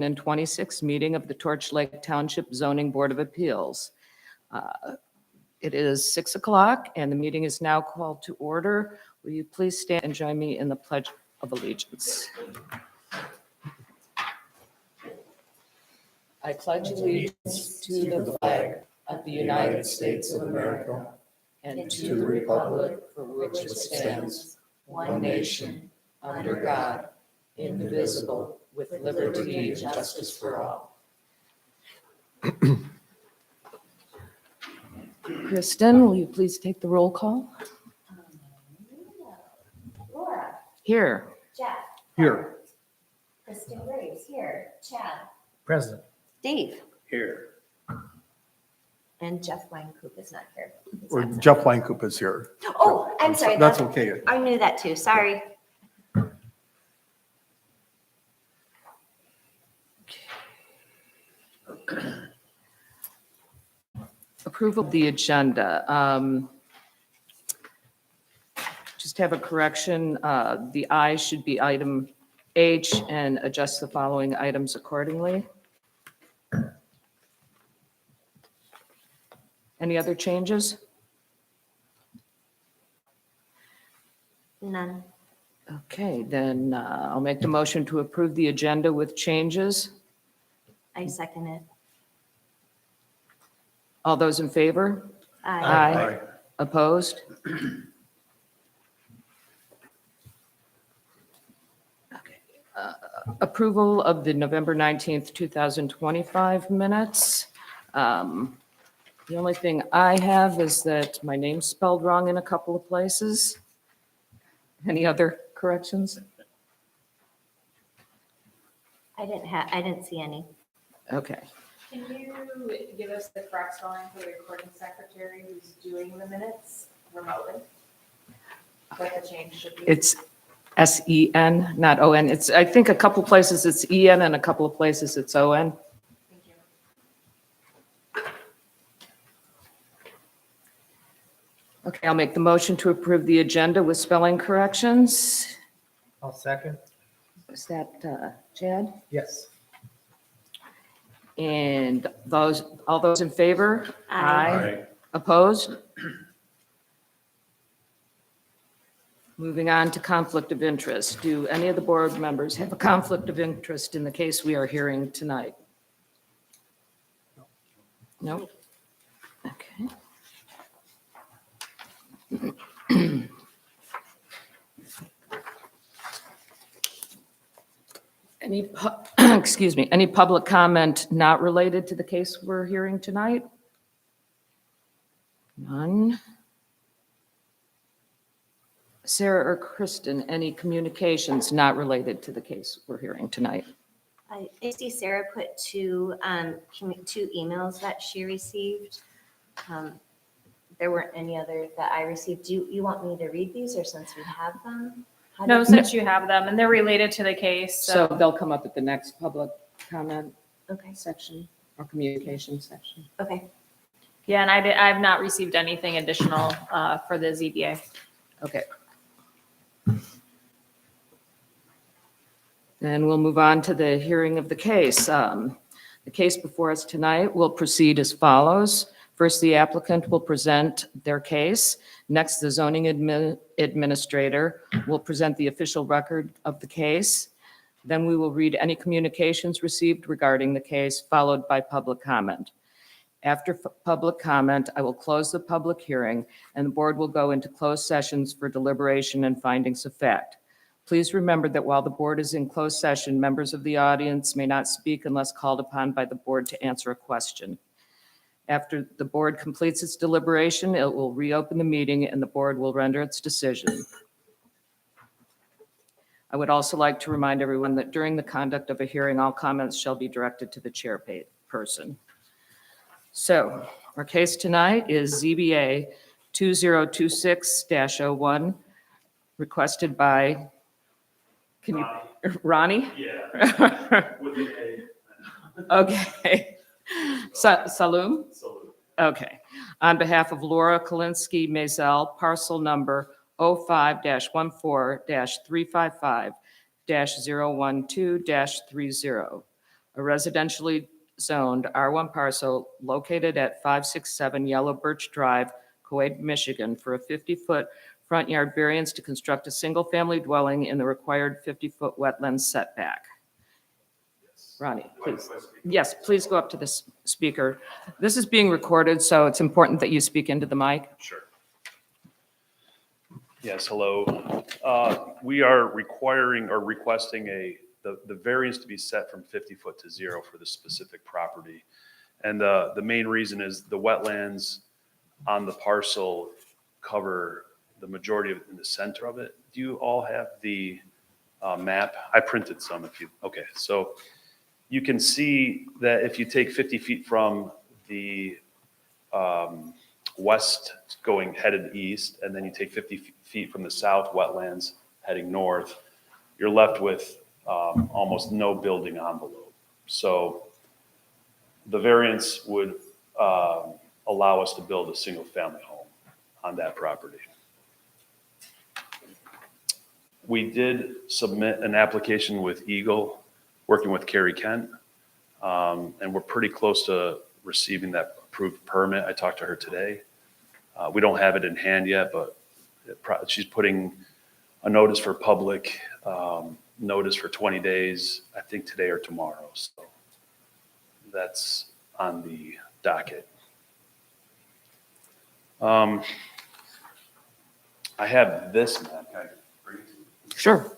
2026 meeting of the Torch Lake Township Zoning Board of Appeals. It is 6 o'clock and the meeting is now called to order. Will you please stand and join me in the Pledge of Allegiance? I pledge allegiance to the flag of the United States of America and to the republic for which it stands, one nation, under God, indivisible, with liberty and justice for all. Kristen, will you please take the roll call? Laura. Here. Jeff. Here. Kristen Graves, here. Chad. Present. Dave. Here. And Jeff Weinkoop is not here. He's Or absent. Jeff Weinkoop is here. Oh, I'm sorry. That's okay. I knew that too. Sorry. Approval of the agenda. Just have a correction. The I should be item H and adjust the following items accordingly. Any other changes? None. Okay, then I'll make the motion to approve the agenda with changes. I second it. All those in favor? Aye. Aye. Opposed? Okay. Approval of the November 19th, 2025 minutes. The only thing I have is that my name's spelled wrong in a couple of places. Any other corrections? I didn't see any. Okay. Can you give us the correct spelling for the recording secretary who's doing the minutes remotely? What the change should be? It's S-E-N, not O-N. It's, I think a couple places it's E-N and a couple of places it's O-N. Thank you. Okay, I'll make the motion to approve the agenda with spelling corrections. I'll second. Is that Chad? Yes. And all those in favor? Aye. Opposed? Moving on to conflict of interest. Do any of the board members have a conflict of interest in the case we are hearing tonight? No? Okay. Excuse me, any public comment not related to the case we're hearing tonight? None. Sarah or Kristen, any communications not related to the case we're hearing tonight? I see Sarah put two emails that she received. There weren't any other that I received. Do you want me to read these, or since we have them? How No, do- since you have them and they're related to the case, So so they'll come up at the next public comment Okay, section or communication section. okay. yeah, and I've not received anything additional for the ZBA. Okay. Then we'll move on to the hearing of the case. The case before us tonight will proceed as follows. First, the applicant will present their case. Next, the zoning administrator will present the official record of the case. Then we will read any communications received regarding the case, followed by public comment. After public comment, I will close the public hearing, and the board will go into closed sessions for deliberation and findings of fact. Please remember that while the board is in closed session, members of the audience may not speak unless called upon by the board to answer a question. After the board completes its deliberation, it will reopen the meeting and the board will render its decision. I would also like to remind everyone that during the conduct of a hearing, all comments shall be directed to the chairperson. So our case tonight is ZBA 2026-01, requested by, can you, Ronnie? Yeah. With an A. Okay. Saloom? Okay. On behalf of Laura Kalinsky Mazel, parcel number 05-14-355-012-30. a residentially zoned R1 parcel located at 567 Yellow Birch Drive, Kuwait, Michigan, for a 50-foot front yard variance to construct a single-family dwelling in the required 50-foot wetland setback. Ronnie, please. Yes, please go up to this speaker. This is being recorded, so it's important that you speak into the mic. Sure. Yes, hello. We are requiring or requesting the variance to be set from 50 foot to 0 for this specific property. And the main reason is the wetlands on the parcel cover the majority of it in the center of it. Do you all have the map? I printed some if you, okay. So you can see that if you take 50 feet from the west going headed east, and then you take 50 feet from the south wetlands heading north, you're left with almost no building envelope. So the variance would allow us to build a single family home on that property. We did submit an application with Eagle, working with Carrie Kent, and we're pretty close to receiving that approved permit. I talked to her today. We don't have it in hand yet, but she's putting a notice for public notice for 20 days, I think today or tomorrow. So that's on the docket. I have this map. Can I bring it to you? Sure.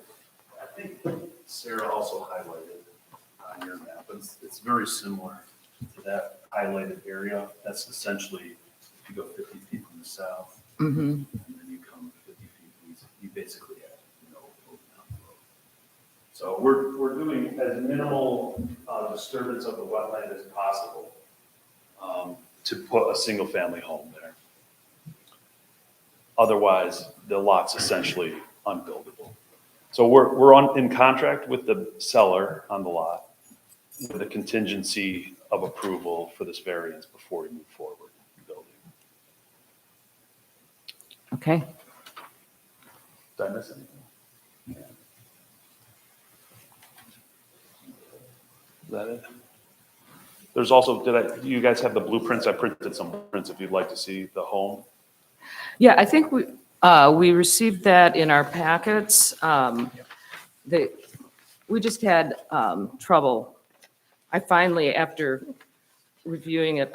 I think Sarah also highlighted on your map. It's very similar to that highlighted area. That's essentially, if you go 50 feet from the south, Mhm. and then you come 50 feet east, you basically have no open road. So we're doing as minimal disturbance of the wetland as possible to put a single family home there. Otherwise, the lot's essentially unbuildable. So we're in contract with the seller on the lot with the contingency of approval for this variance before we move forward in building. Okay. Did I miss anything? Yeah. Is that it? There's also, do you guys have the blueprints? I printed some blueprints if you'd like to see the home. Yeah, I think we received that in our packets. We just had trouble. I finally, after reviewing it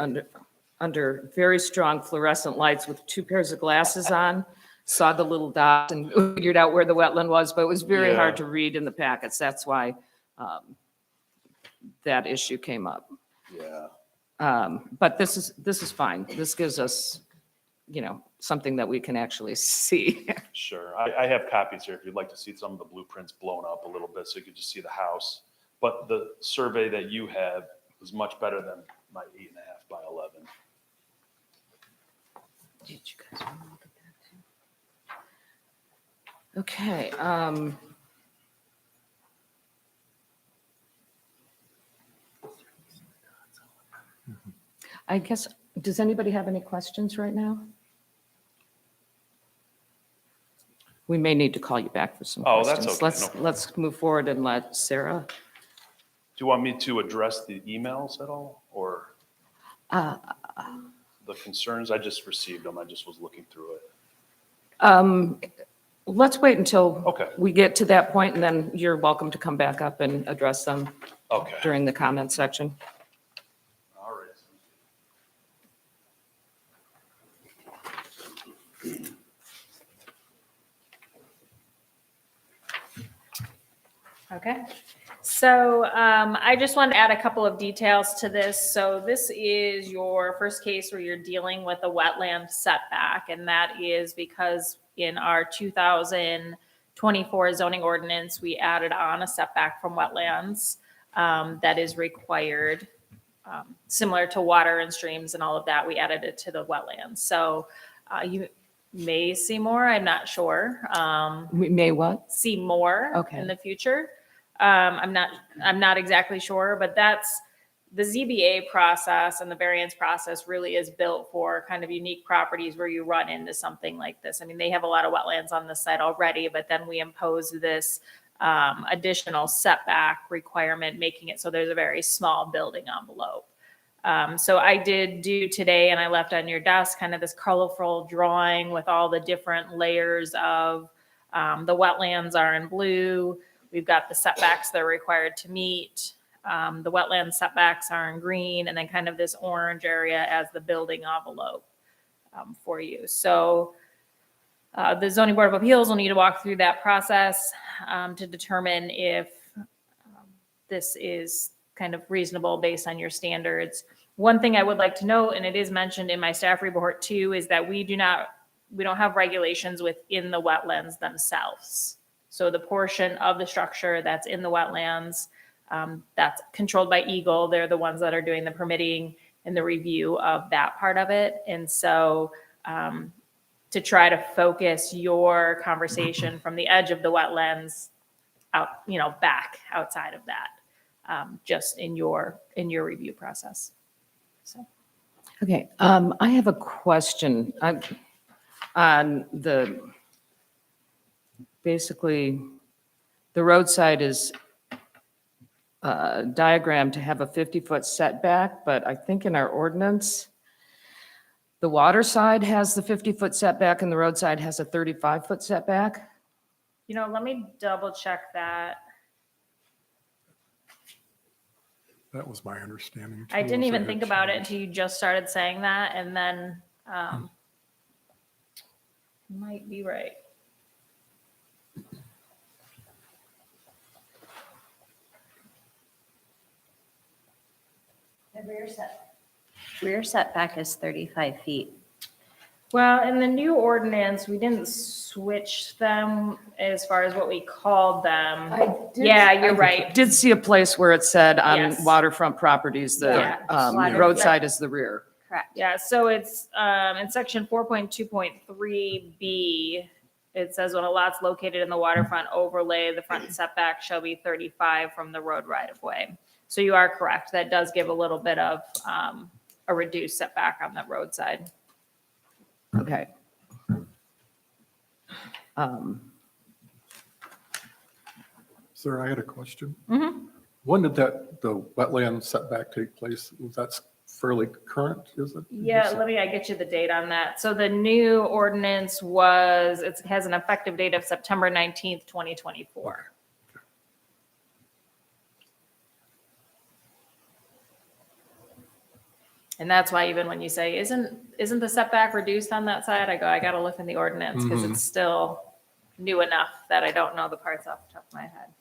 under very strong fluorescent lights with 2 pairs of glasses on, saw the little dot and figured out where the wetland was, but it was very Yeah. hard to read in the packets. That's why that issue came up. Yeah. But this is fine. This gives us, something that we can actually see. Sure. I have copies here if you'd like to see some of the blueprints blown up a little bit so you could just see the house. But the survey that you have was much better than my 8.5 by 11. Did you guys want to look at that too? Okay. I guess, does anybody have any questions right now? We may need to call you back for some Oh, that's questions. okay, no Let's move forward and let Sarah. Do you want me to address the emails at all or Uh, the concerns? I just received them. I just was looking through it. Let's wait until Okay. we get to that point, and then you're welcome to come back up and address them Okay. during the comment section. All right. Okay, so I just wanted to add a couple of details to this. So this is your first case where you're dealing with a wetland setback, and that is because in our 2024 zoning ordinance, we added on a setback from wetlands that is required, similar to water and streams and all of that. We added it to the wetlands. So you may see more, I'm not sure. We may what? See more Okay. in the future. I'm not exactly sure, but that's the ZBA process, and the variance process really is built for kind of unique properties where you run into something like this. I mean, they have a lot of wetlands on the site already, but then we impose this additional setback requirement, making it so there's a very small building envelope. So I did do today, and I left on your desk kind of this colorful drawing with all the different layers of the wetlands are in blue. We've got the setbacks that are required to meet. The wetland setbacks are in green, and then kind of this orange area as the building envelope for you. So the Zoning Board of Appeals will need to walk through that process to determine if this is kind of reasonable based on your standards. One thing I would like to note, and it is mentioned in my staff report too, is that we don't have regulations within the wetlands themselves. So the portion of the structure that's in the wetlands, that's controlled by Eagle. They're the ones that are doing the permitting and the review of that part of it. And so to try to focus your conversation from the edge of the wetlands out, back outside of that, just in your review process. So. Okay, I have a question on basically, the roadside is diagrammed to have a 50-foot setback, but I think in our ordinance, the water side has the 50-foot setback and the roadside has a 35-foot setback. Let me double check that. That was my understanding. I too, didn't is even that think it about it changed. until you just started saying that, and then you might be right. The rear setback is 35 feet. Well, in the new ordinance, we didn't switch them as far as what we called them. Yeah, you're right. Did see a place where it said on Yes. waterfront properties, the Yeah. roadside is the rear. Correct. Yeah, so it's in section 4.2.3B, it says when a lot's located in the waterfront overlay, the front setback shall be 35 from the road right of way. So you are correct. That does give a little bit of a reduced setback on that roadside. Okay. Sir, I had a question. Mhm. When did the wetland setback take place? That's fairly current, is it? Yeah, I get you the date on that. So the new ordinance it has an effective date of September 19th, 2024. And that's why even when you say, isn't the setback reduced on that side? I got to look in the ordinance because it's still new enough that I don't know the parts off the top of my head.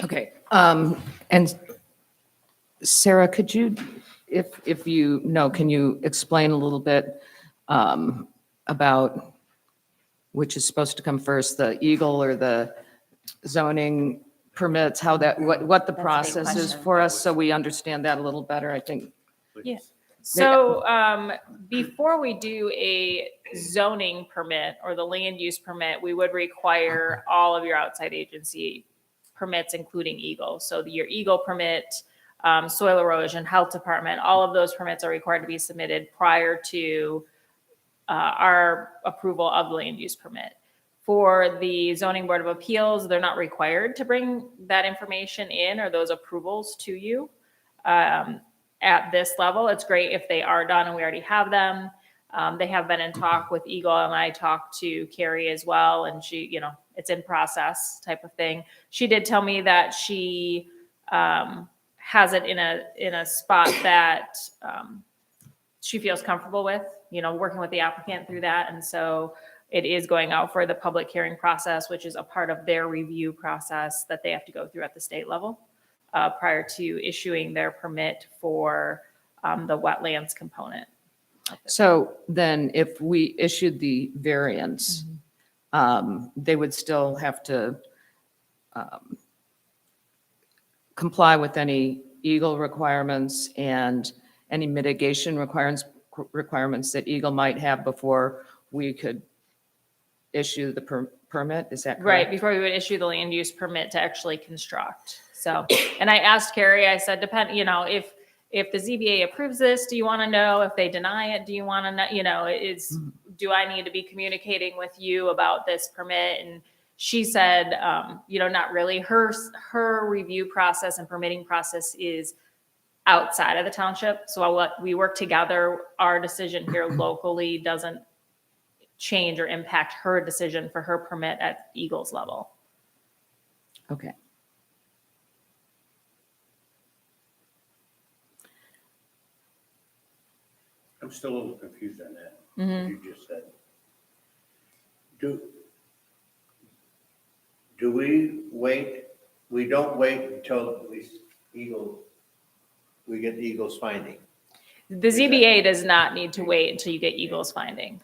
Okay, and Sarah, could you, if you know, can you explain a little bit about which is supposed to come first, the Eagle or the zoning permits, how what the That's a big process is question. for us, so we understand that a little better, I think. Yeah. So before we do a zoning permit or the land use permit, we would require all of your outside agency permits, including Eagle. So your Eagle permit, soil erosion, health department, all of those permits are required to be submitted prior to our approval of the land use permit. For the Zoning Board of Appeals, they're not required to bring that information in or those approvals to you. At this level, it's great if they are done and we already have them. They have been in talk with Eagle, and I talked to Carrie as well, and she, it's in process type of thing. She did tell me that she has it in a spot that she feels comfortable with, working with the applicant through that. And so it is going out for the public hearing process, which is a part of their review process that they have to go through at the state level prior to issuing their permit for the wetlands component. So then if we issued the variance, they would still have to comply with any Eagle requirements and any mitigation requirements that Eagle might have before we could issue the permit, is that correct? Right, before we would issue the land use permit to actually construct. So, and I asked Carrie, I said, if the ZBA approves this, do you want to know? If they deny it, do you want to know, do I need to be communicating with you about this permit? And she said, not really. Her review process and permitting process is outside of the township. So we work together. Our decision here locally doesn't change or impact her decision for her permit at Eagles level. Okay. I'm still a little confused on that, Mhm. what you just said. Do we wait, we don't wait until we get the Eagles finding? The ZBA does not need to wait until you get Eagles finding.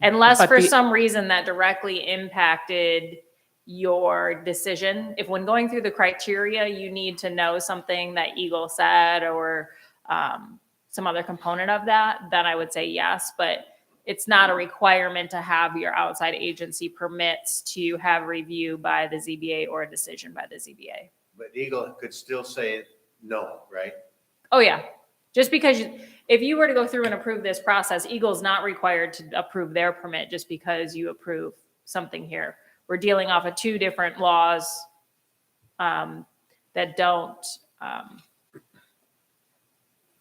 Unless But for the- some reason that directly impacted your decision. If when going through the criteria, you need to know something that Eagle said or some other component of that, then I would say yes. But it's not a requirement to have your outside agency permits to have review by the ZBA or a decision by the ZBA. But Eagle could still say no, right? Oh, yeah. Just because if you were to go through and approve this process, Eagle's not required to approve their permit just because you approve something here. We're dealing off of two different laws that don't, I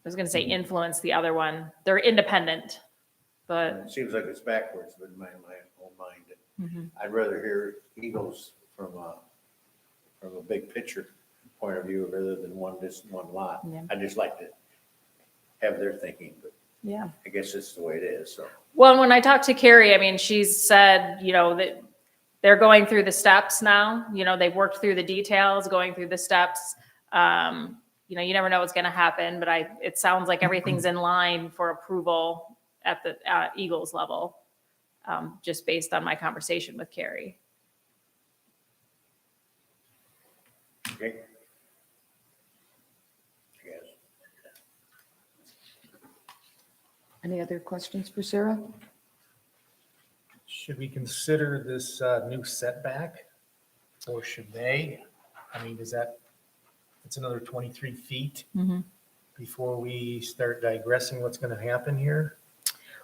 was going to say influence the other one. They're independent, but It seems like it's backwards, but in my own mind. Mhm. I'd rather hear Eagles from a big picture point of view rather than one lot. Yeah. I'd just like to have their thinking, but yeah. I guess it's the way it is, so. Well, when I talked to Carrie, I mean, she's said, that they're going through the steps now. They've worked through the details, going through the steps. You never know what's going to happen, but it sounds like everything's in line for approval at the Eagles level, just based on my conversation with Carrie. Okay. Yes. Any other questions for Sarah? Should we consider this new setback? Or should they? I mean, it's another 23 feet before we start digressing what's going to happen here?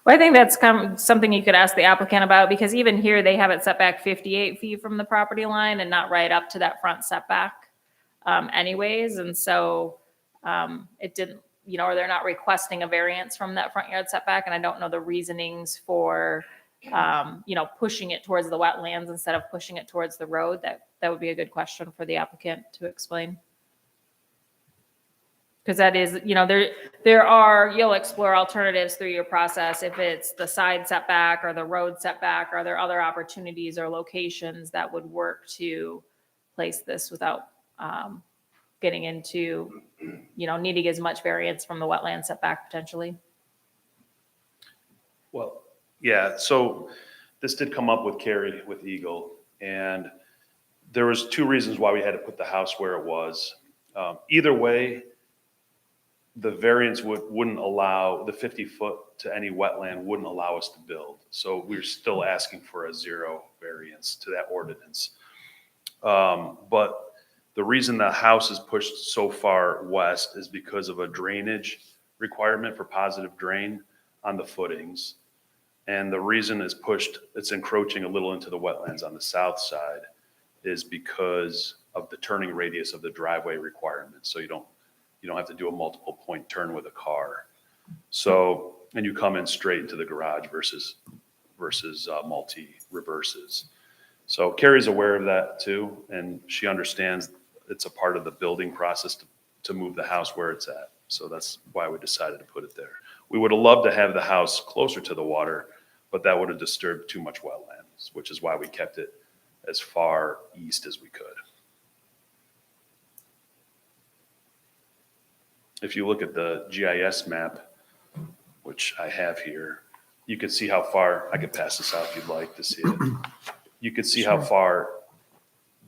Well, I think that's something you could ask the applicant about, because even here, they have it set back 58 feet from the property line and not right up to that front setback anyways. And so it didn't, or they're not requesting a variance from that front yard setback. And I don't know the reasonings for, pushing it towards the wetlands instead of pushing it towards the road. That would be a good question for the applicant to explain. Because that is, you'll explore alternatives through your process. If it's the side setback or the road setback, are there other opportunities or locations that would work to place this without getting into, needing as much variance from the wetland setback potentially? Well, yeah, so this did come up with Carrie, with Eagle, and there was two reasons why we had to put the house where it was. Either way, the variance wouldn't allow, the 50-foot to any wetland wouldn't allow us to build. So we're still asking for a 0 variance to that ordinance. But the reason the house is pushed so far west is because of a drainage requirement for positive drain on the footings. And the reason it's encroaching a little into the wetlands on the south side is because of the turning radius of the driveway requirement. So you don't have to do a multiple point turn with a car. So, and you come in straight into the garage versus multi-reverses. So Carrie's aware of that too, and she understands it's a part of the building process to move the house where it's at. So that's why we decided to put it there. We would have loved to have the house closer to the water, but that would have disturbed too much wetlands, which is why we kept it as far east as we could. If you look at the GIS map, which I have here, you can see how far, I could pass this out if you'd like to see it. You could see how far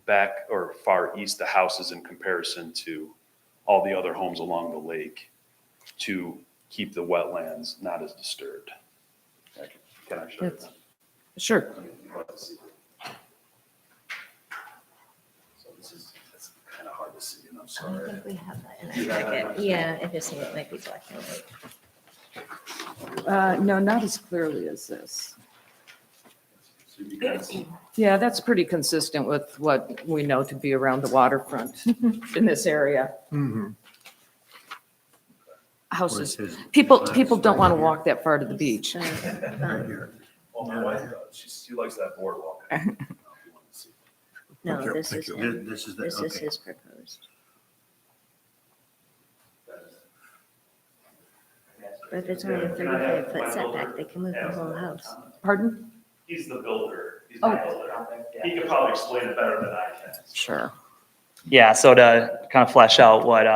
back or far east the house is in comparison to all the other homes along the lake to keep the wetlands not as disturbed. Can I show you that? Sure. see, and I'm I sorry. think we have that in You our have that in packet. our- Yeah, I just think it might be black and white. No, not as clearly as this. So you guys, Yeah, that's pretty consistent with what we know to be around the waterfront in this area. Mhm. Houses, people don't want to walk that far to the beach. So, Right here. Well, my wife, she likes that boardwalk. No, Thank you, this thank is you. him. this is the, This is okay. his proposed. But if it's only a 35-foot setback, they can move the whole house. Pardon? He's the builder. He's Oh. the builder. He could probably explain it better than I can. Sure. Yeah, so to kind of flesh out what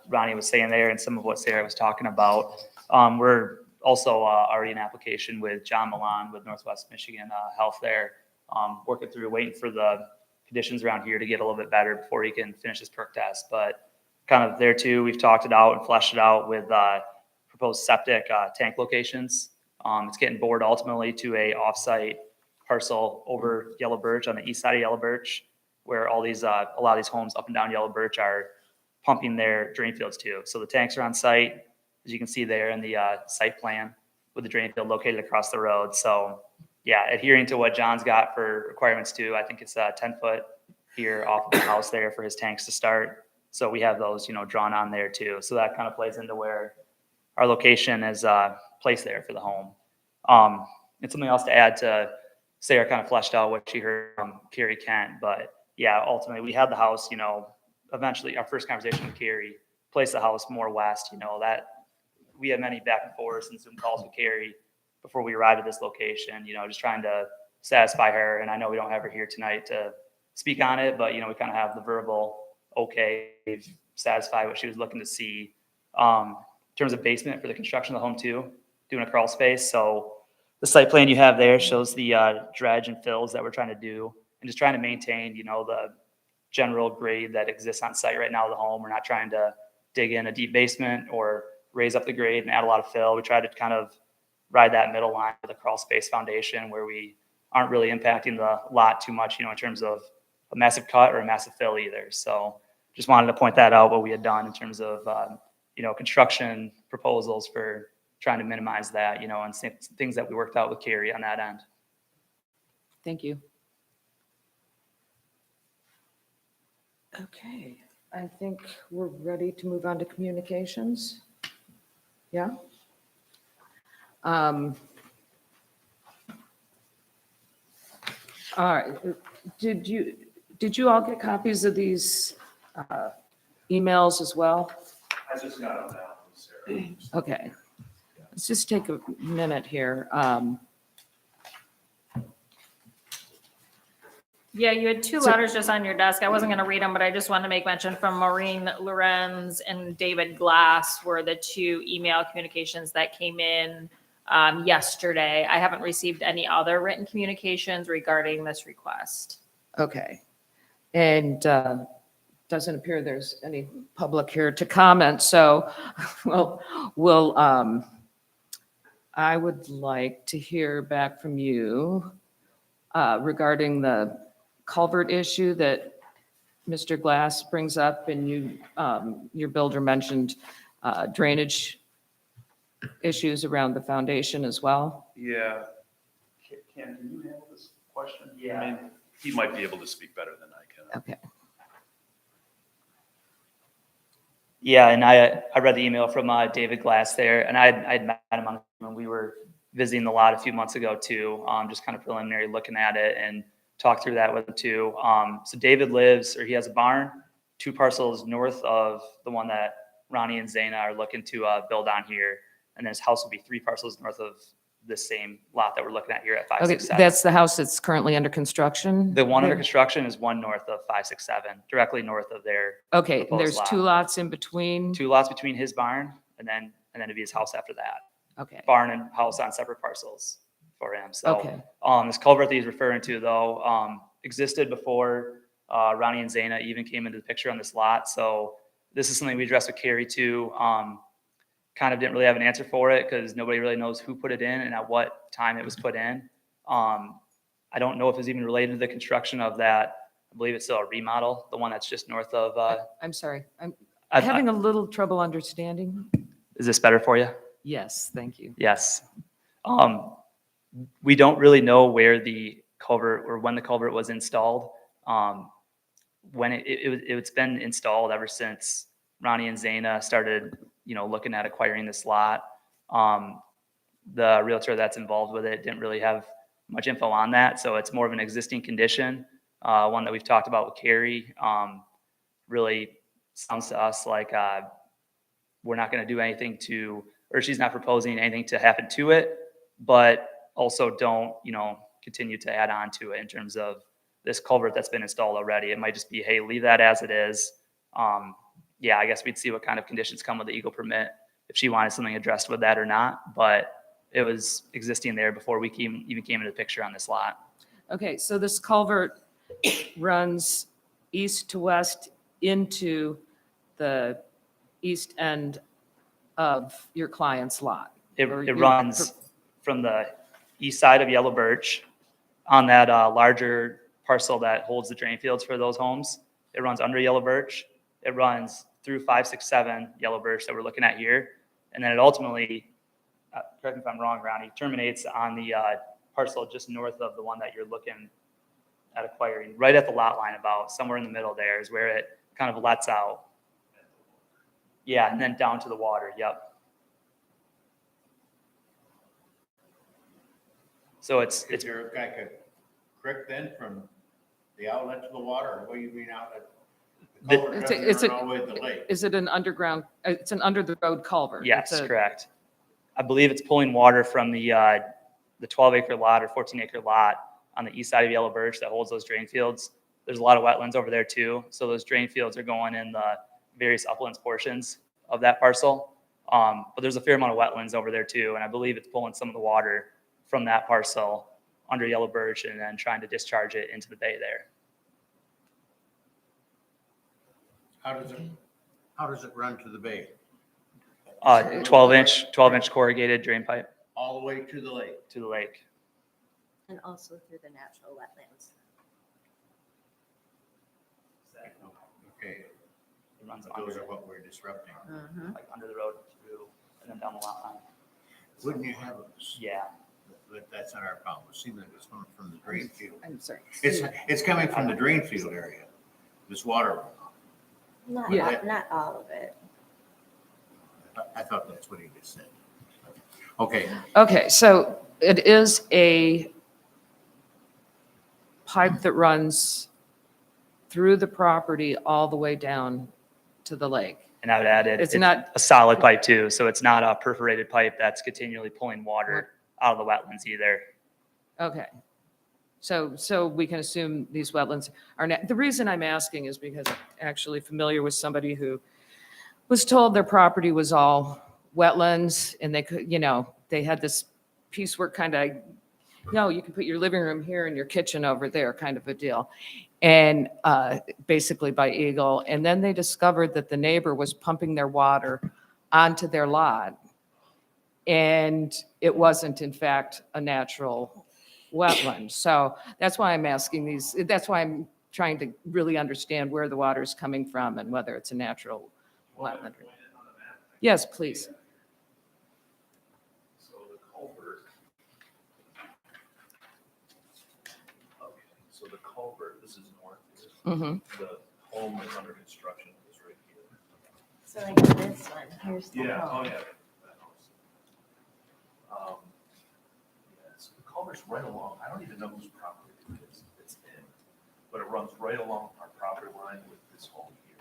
Ronnie was saying there and some of what Sarah was talking about, we're also already in application with John Milan with Northwest Michigan Health there, working through, waiting for the conditions around here to get a little bit better before he can finish his perk test. But kind of there too, we've talked it out and fleshed it out with proposed septic tank locations. It's getting bored ultimately to a offsite parcel over Yellow Birch on the east side of Yellow Birch, where all these, a lot of these homes up and down Yellow Birch are pumping their drain fields to. So the tanks are on site, as you can see there in the site plan, with the drain field located across the road. So yeah, adhering to what John's got for requirements too, I think it's 10 foot here off of the house there for his tanks to start. So we have those, drawn on there too. So that kind of plays into where our location is placed there for the home. And something else to add to Sarah kind of fleshed out what she heard from Carrie Kent, but yeah, ultimately we had the house, eventually our first conversation with Carrie placed the house more west, that we had many back and forth and Zoom calls with Carrie before we arrived at this location, just trying to satisfy her. And I know we don't have her here tonight to speak on it, but we kind of have the verbal, okay, we've satisfied what she was looking to see. In terms of basement for the construction of the home too, doing a crawl space. So the site plan you have there shows the dredge and fills that we're trying to do and just trying to maintain, the general grade that exists on site right now of the home. We're not trying to dig in a deep basement or raise up the grade and add a lot of fill. We try to kind of ride that middle line with a crawl space foundation where we aren't really impacting the lot too much, in terms of a massive cut or a massive fill either. So just wanted to point that out, what we had done in terms of, construction proposals for trying to minimize that, and things that we worked out with Carrie on that end. Thank you. Okay, I think we're ready to move on to communications. Yeah? All right, did you all get copies of these emails as well? I just got on that one, Sarah. Okay, let's just take a minute here. Yeah, you had two So- letters just on your desk. I wasn't going to read them, but I just wanted to make mention from Maureen Lorenz and David Glass were the two email communications that came in yesterday. I haven't received any other written communications regarding this request. Okay, and doesn't appear there's any public here to comment, so I would like to hear back from you regarding the culvert issue that Mr. Glass brings up, and your builder mentioned drainage issues around the foundation as well. Yeah. Can you handle this question? Yeah. I mean, he might be able to speak better than I can. Okay. Yeah, and I read the email from David Glass there, and I'd met him when we were visiting the lot a few months ago too, just kind of preliminary looking at it and talked through that with him too. So David he has a barn 2 parcels north of the one that Ronnie and Zana are looking to build on here. And then his house will be 3 parcels north of the same lot that we're looking at here at Okay, 567. that's the house that's currently under construction? The one under construction is one north of 567, directly north of their Okay, and proposed there's lot. 2 lots in between? 2 lots between his barn and then it'd be his house after that. Okay, Barn and house on separate parcels for him. So okay, this culvert that he's referring to though, existed before Ronnie and Zana even came into the picture on this lot. So this is something we addressed with Carrie too. Kind of didn't really have an answer for it because nobody really knows who put it in and at what time it was put in. I don't know if it's even related to the construction of that I believe it's still a remodel, the one that's just north of, I'm sorry, I'm I- having a little trouble understanding. is this better for you? Yes, thank you. Yes. We don't really know where the culvert or when the culvert was installed. When it's been installed ever since Ronnie and Zana started, looking at acquiring this lot. The realtor that's involved with it didn't really have much info on that, so it's more of an existing condition. One that we've talked about with Carrie. Really sounds to us like we're not going to do anything or she's not proposing anything to happen to it, but also don't, continue to add on to it in terms of this culvert that's been installed already. It might just be, hey, leave that as it is. Yeah, I guess we'd see what kind of conditions come with the Eagle permit, if she wanted something addressed with that or not, but it was existing there before we even came into the picture on this lot. Okay, so this culvert runs east to west into the east end of your client's lot. It Or your- runs from the east side of Yellow Birch on that larger parcel that holds the drain fields for those homes. It runs under Yellow Birch. It runs through 567 Yellow Birch that we're looking at here. And then it ultimately, correct me if I'm wrong, Ronnie, terminates on the parcel just north of the one that you're looking at acquiring, right at the lot line about somewhere in the middle there is where it kind of lets out. Yeah, and then down to the water, yep. So Is there like a creek then from the outlet to the water, or what do you mean outlet? The culvert It's doesn't run all the way to the lake. Is it an underground, it's an under the road culvert? yes, It's a- correct. I believe it's pulling water from the 12-acre lot or 14-acre lot on the east side of Yellow Birch that holds those drain fields. There's a lot of wetlands over there too. So those drain fields are going in the various uplands portions of that parcel. But there's a fair amount of wetlands over there too. And I believe it's pulling some of the water from that parcel under Yellow Birch and then trying to discharge it into the bay there. How does it run to the bay? 12-inch corrugated drain pipe All the way to the lake? to the lake. And also through the natural wetlands. Okay, It runs those under, are what we're disrupting. like under the road through and then down the lot line. Wouldn't you have, Yeah. but that's not our problem. It seems like it's coming from the drain field. I'm sorry. It's coming from the drain field area, this water runoff. Not, Yeah. not all of it. I thought that's what he just said. Okay, Okay, so it is a pipe that runs through the property all the way down to the lake. And I would add It's not- a solid pipe too. So it's not a perforated pipe that's continually pulling water out of the wetlands either. Okay. So we can assume these wetlands are, the reason I'm asking is because I'm actually familiar with somebody who was told their property was all wetlands and they could, they had this piecework kind of, you can put your living room here and your kitchen over there kind of a deal. And basically by Eagle. And then they discovered that the neighbor was pumping their water onto their lot. And it wasn't in fact a natural wetland. So that's why I'm asking these, that's why I'm trying to really understand where the water is coming from and whether it's a natural wetland. Yes, please. So the culvert. Okay, so the culvert, this is north here. Mhm. The home is under construction, is right here. So like this one, here's the Yeah, oh home. yeah. That house. Yeah, so the culvert's right along, I don't even know whose property it's in, but it runs right along our property line with this home here.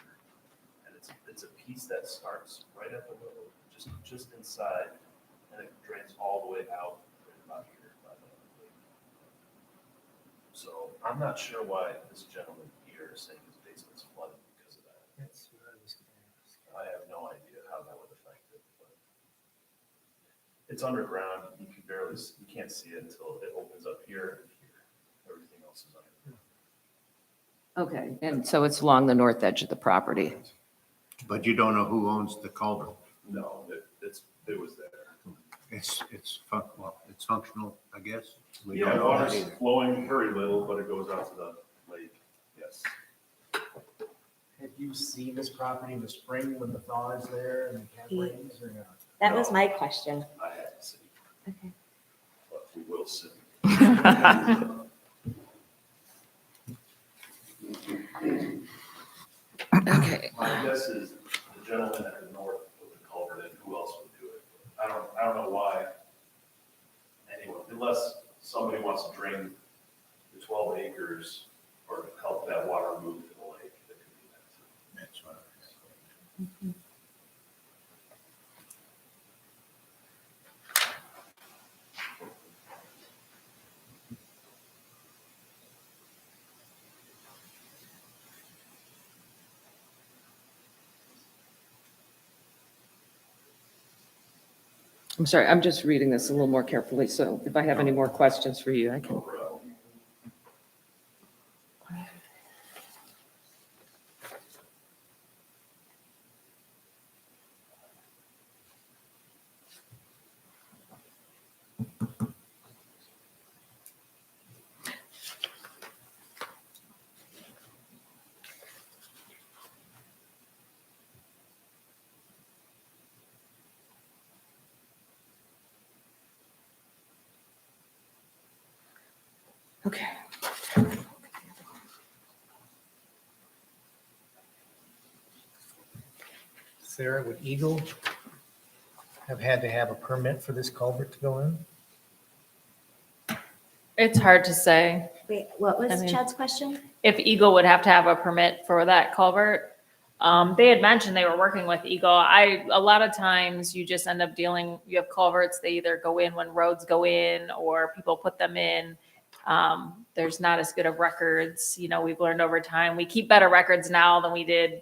And it's a piece that starts right at the road, just inside, and it drains all the way out right about here. By the lake. So I'm not sure why this gentleman here is saying his basement's flooded because of that. That's what I was gonna ask. I have no idea how that would affect it, but it's underground. You can barely, you can't see it until it opens up here and here. Everything else is underground. Okay, and so it's along the north edge of the property. but you don't know who owns the culvert. No, it was there. It's functional, I guess. We Yeah, don't know that water's either. flowing very little, but it goes out to the lake. Yes. Yes. Have you seen this property in the spring when the thaw is there and the camp rains or not? That was my question. I haven't seen, Okay. but we will soon. Okay. My guess is the gentleman at the north put the culvert in, who else would do it? I don't know why anyone, unless somebody wants to drain the 12 acres or to help that water move to the lake, that could do that too. That's what I was. I'm sorry, I'm just reading this a little more carefully, so if I have any more questions for you, I can. Okay. Sarah, would Eagle have had to have a permit for this culvert to go in? It's hard to say Wait, what I was mean- Chad's question? if Eagle would have to have a permit for that culvert. They had mentioned they were working with Eagle. A lot of times you just end up you have culverts, they either go in when roads go in or people put them in. There's not as good of records, we've learned over time. We keep better records now than we did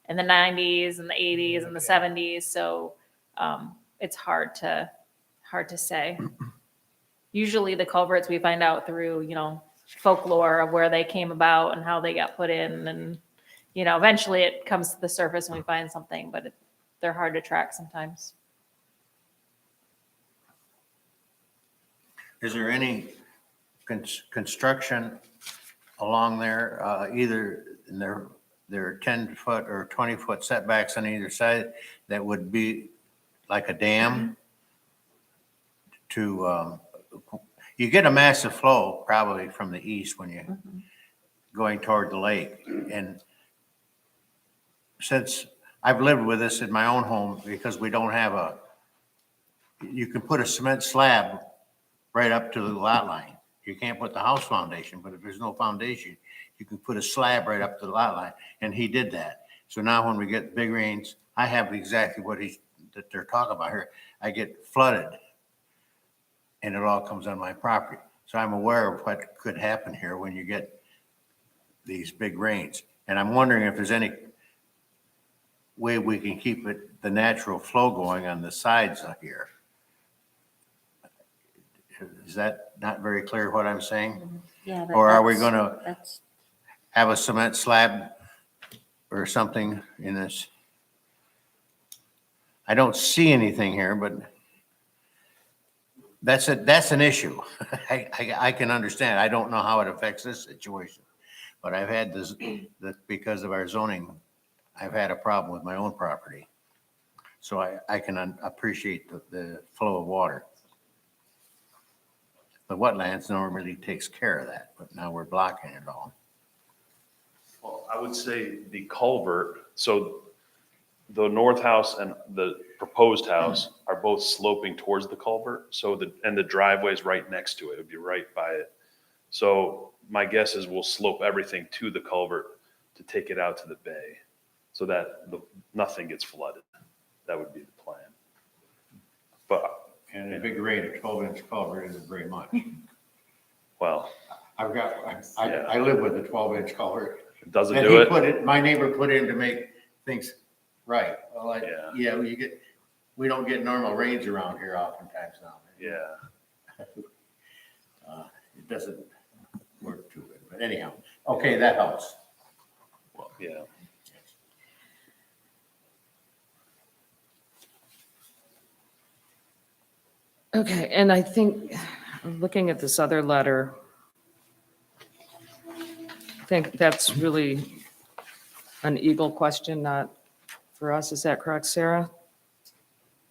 in the 90s and the 80s and the 70s. So it's hard to say. Usually the culverts we find out through, folklore of where they came about and how they got put in. And, eventually it comes to the surface and we find something, but they're hard to track sometimes. Is there any construction along there, either in there are 10-foot or 20-foot setbacks on either side that would be like a dam to, you get a massive flow probably from the east when you're going toward the lake. And since I've lived with this in my own home, because we don't have you can put a cement slab right up to the lot line. You can't put the house foundation, but if there's no foundation, you can put a slab right up to the lot line. And he did that. So now when we get big rains, I have exactly that they're talking about here. I get flooded and it all comes on my property. So I'm aware of what could happen here when you get these big rains. And I'm wondering if there's any way we can keep the natural flow going on the sides of here. Is that not very clear what I'm saying? Yeah. Or are we gonna That's, have a cement slab or something in this? I don't see anything here, but that's an issue. I can understand. I don't know how it affects this situation, but I've had this, because of our zoning, I've had a problem with my own property. So I can appreciate the flow of water. The wetlands normally takes care of that, but now we're blocking it all. Well, I would say the culvert, so the north house and the proposed house are both sloping towards the culvert. So the driveway's right next to it. It would be right by it. So my guess is we'll slope everything to the culvert to take it out to the bay so that nothing gets flooded. That would be the plan. But, And a big rain, a 12-inch culvert isn't very much. well, I live with a 12-inch culvert. it doesn't And do it. my neighbor put in to make things right. Well, Yeah. we don't get normal rains around here oftentimes now. Yeah. It doesn't work too good, but anyhow, okay, that helps. Well, yeah. Okay, and I think, looking at this other letter, think that's really an Eagle question, not for us. Is that correct, Sarah?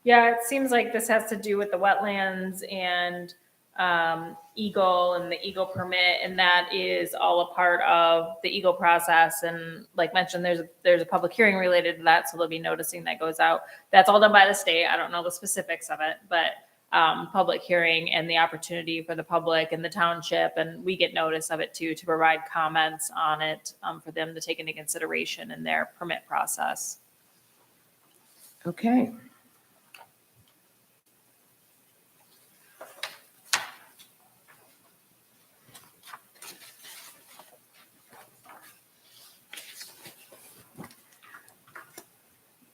Yeah, it seems like this has to do with the wetlands and Eagle and the Eagle permit, and that is all a part of the Eagle process. And like mentioned, there's a public hearing related to that, so there'll be noticing that goes out. That's all done by the state. I don't know the specifics of it, but public hearing and the opportunity for the public and the township, and we get notice of it too, to provide comments on it for them to take into consideration in their permit process. Okay.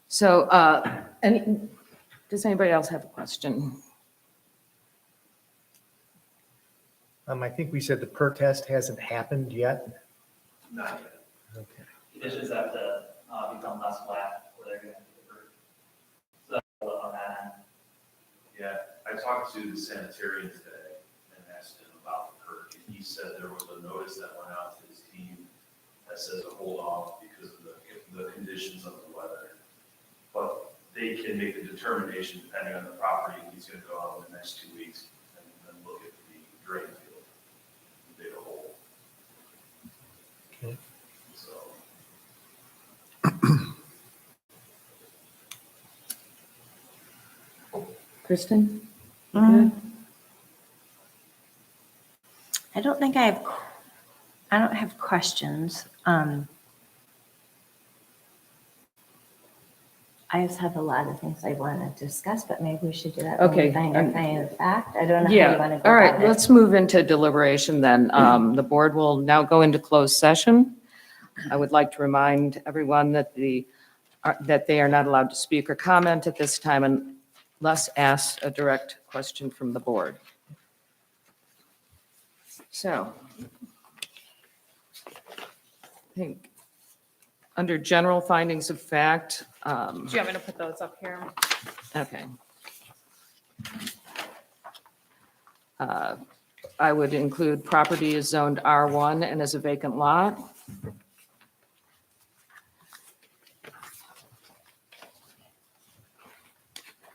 So, does anybody else have a question? I think we said the per test hasn't happened yet. Not yet. Okay. Conditions have to become less flat, where they're going to be the So that's on that end. Yeah, I talked to the sanitarian today and asked him about the perk, and he said there was a notice that went out to his team that says to hold off because of the conditions of the weather. But they can make a determination depending on the property, and he's gonna go out in the next 2 weeks and then look at the drain field, dig a hole. Okay. So. Kristen? You Mm. good? I don't think I don't have questions. I just have a lot of things I want to discuss, but maybe we should do that when Okay, we find our finding of fact. I don't know how Yeah, you want to go all right, about it. let's move into deliberation then. The board will now go into closed session. I would like to remind everyone that that they are not allowed to speak or comment at this time unless asked a direct question from the board. So, I think, under general findings of fact, Do you want me to put those up here? okay. I would include property is zoned R1 and is a vacant lot.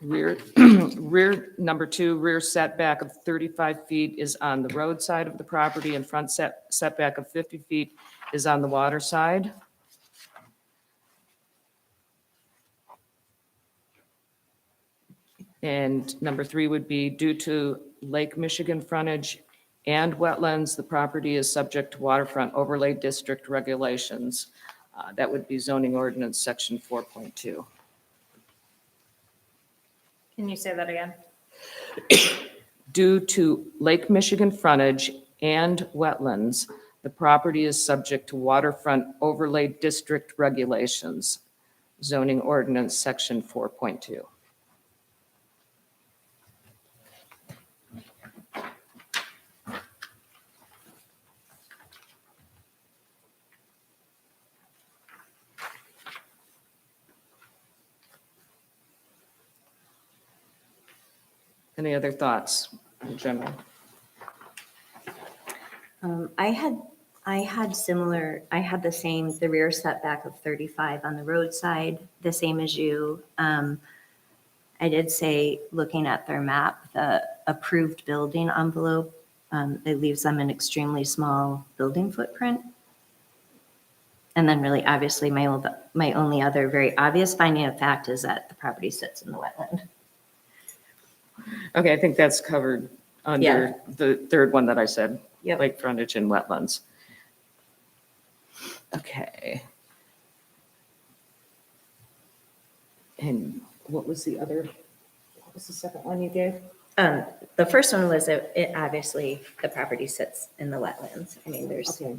Number 2, rear setback of 35 feet is on the road side of the property and front setback of 50 feet is on the water side. And number 3 would be due to Lake Michigan frontage and wetlands, the property is subject to waterfront overlay district regulations. That would be zoning ordinance section 4.2. Can you say that again? Due to Lake Michigan frontage and wetlands, the property is subject to waterfront overlay district regulations, zoning ordinance section 4.2. Any other thoughts in general? I had similar, I had the rear setback of 35 on the roadside, the same as you. I did say, looking at their map, the approved building envelope, it leaves them an extremely small building footprint. And then really, obviously, my only other very obvious finding of fact is that the property sits in the wetland. Okay, I think that's covered under Yeah. the third one that I said, Yep. lake frontage and wetlands. Okay. And what was the second one you gave? The first one was it obviously, the property sits in the wetlands. I mean, Okay,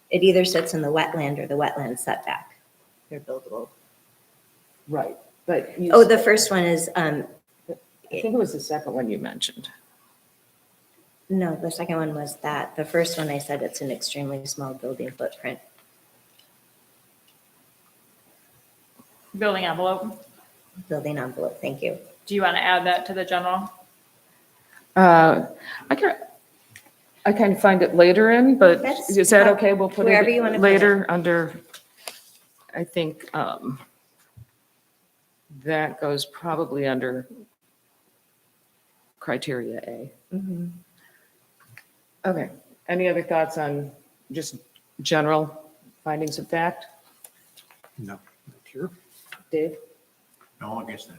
it either sits in the wetland or the wetland setback. They're buildable. right, but you. Oh, the first one is, I think it was the second one you mentioned. no, the second one was that. The first one, I said it's an extremely small building footprint. Building envelope. Building envelope, thank you. Do you want to add that to the general? I can, I can find it later in, but That's is that okay? We'll put wherever you wanna it put it. later under, I think, that goes probably under criteria A. Mhm. Okay. Any other thoughts on just general findings of fact? No, not here. Dave? No, I guess not.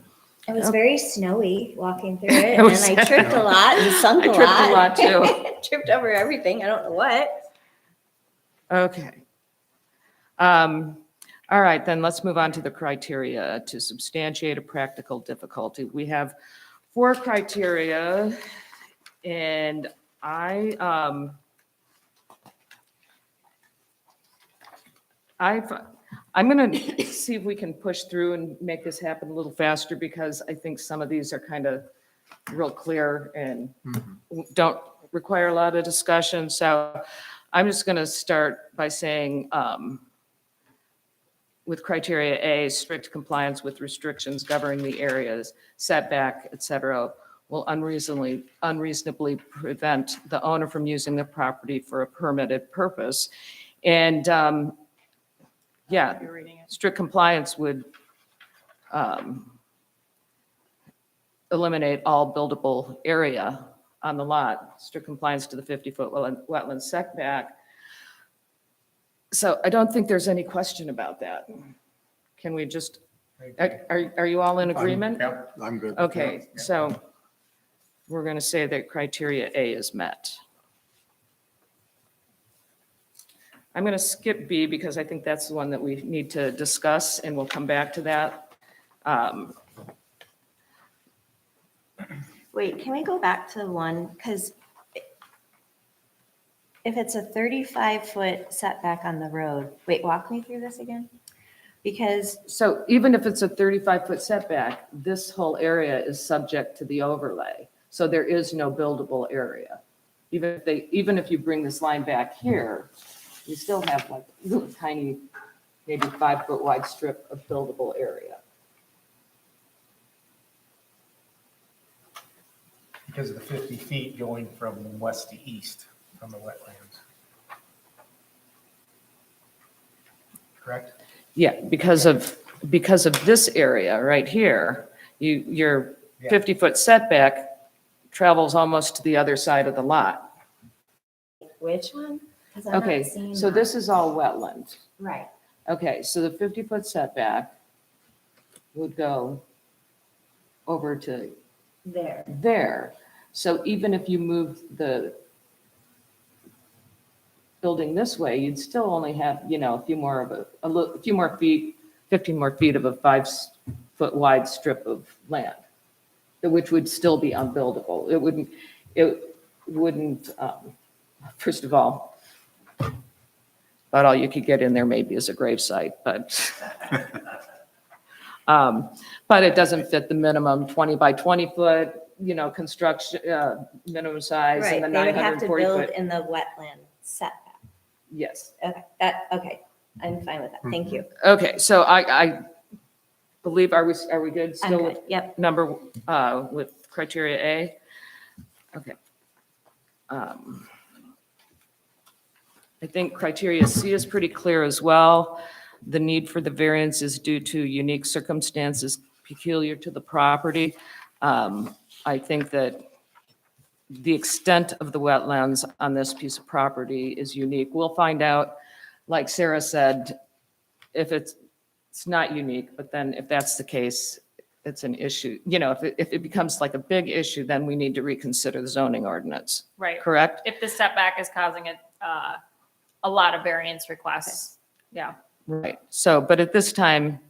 It was very snowy walking through it, It and was- I tripped a lot and sunk I a tripped lot. a lot, too. Tripped over everything. I don't know what. Okay. All right, then let's move on to the criteria to substantiate a practical difficulty. We have 4 criteria, and I'm going to see if we can push through and make this happen a little faster, because I think some of these are kind of real clear and don't require a lot of discussion. So I'm just going to start by saying, with criteria A, strict compliance with restrictions governing the areas, setback, et cetera, will unreasonably prevent the owner from using the property for a permitted purpose. And, yeah, You're reading it. strict compliance would eliminate all buildable area on the lot, strict compliance to the 50-foot wetland setback. So I don't think there's any question about that. Can we just, are you all in agreement? Yep. I'm good. Okay, so we're going to say that criteria A is met. I'm going to skip B because I think that's the one that we need to discuss, and we'll come back to that. Wait, can we go back to one? Because if it's a 35-foot setback on the road, wait, walk me through this again? Because, So even if it's a 35-foot setback, this whole area is subject to the overlay. So there is no buildable area. Even if you bring this line back here, you still have like a little tiny, maybe 5-foot wide strip of buildable area. Because of the 50 feet going from west to east from the wetlands. Correct? Yeah, because of this area right here, your Yeah. 50-foot setback travels almost to the other side of the lot. which one? 'Cause I'm not Okay, seeing so that. this is all wetland. Right. Okay, so the 50-foot setback would go over to There. there. So even if you move the building this way, you'd still only have, a few more of a few more feet, 15 more feet of a 5-foot wide strip of land, which would still be unbuildable. It wouldn't, first of all, about all you could get in there maybe is a gravesite, but it doesn't fit the minimum 20 by 20 foot, construction, minimum size, Right, and the they would have to 940 build foot. in the wetland setback. Yes. Okay, I'm fine with that. Thank you. Okay, so I believe, are we good I'm still with good. Yep. with criteria A? Okay. I think criteria C is pretty clear as well. The need for the variance is due to unique circumstances peculiar to the property. I think that the extent of the wetlands on this piece of property is unique. We'll find out, like Sarah said, if it's not unique, but then if that's the case, it's an issue. If it becomes like a big issue, then we need to reconsider the zoning ordinance, Right. correct? If the setback is causing a lot of variance requests. Yeah. Right. So, but at this time,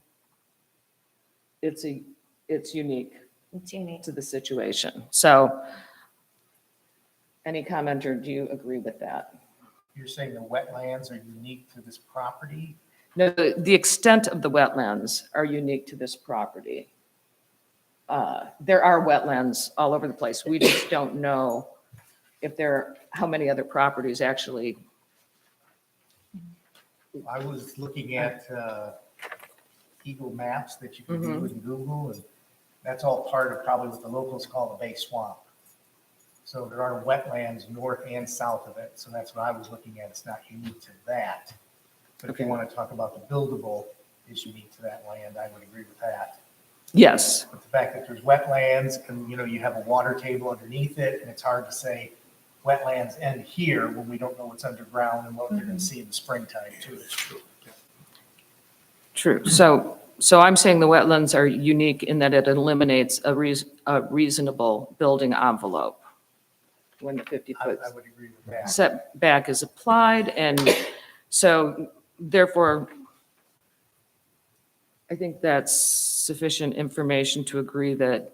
it's unique It's unique. to the situation. So any comment, or do you agree with that? You're saying the wetlands are unique to this property? No, the extent of the wetlands are unique to this property. There are wetlands all over the place. We just don't know how many other properties actually. I was looking at Eagle Maps that you can do in Google, and that's all part of probably what the locals call the Bay Swamp. So there are wetlands north and south of it, so that's what I was looking at. It's not unique to that. But if you Okay. want to talk about the buildable is unique to that land, I would agree with that. Yes, But the fact that there's wetlands and, you know, you have a water table underneath it, and it's hard to say wetlands end here when we don't know what's underground and what you're going to see in the springtime too. It's true. true. So I'm saying the wetlands are unique in that it eliminates a reasonable building envelope when the 50-foot I would agree with that. setback is applied, and so therefore, I think that's sufficient information to agree that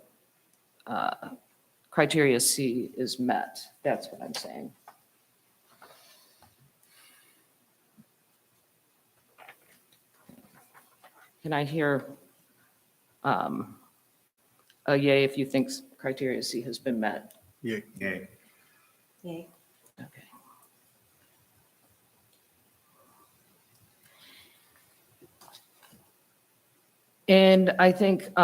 criteria C is met. That's what I'm saying. Can I hear a yay if you think criteria C has been met? Yeah. Yay. Okay. And I think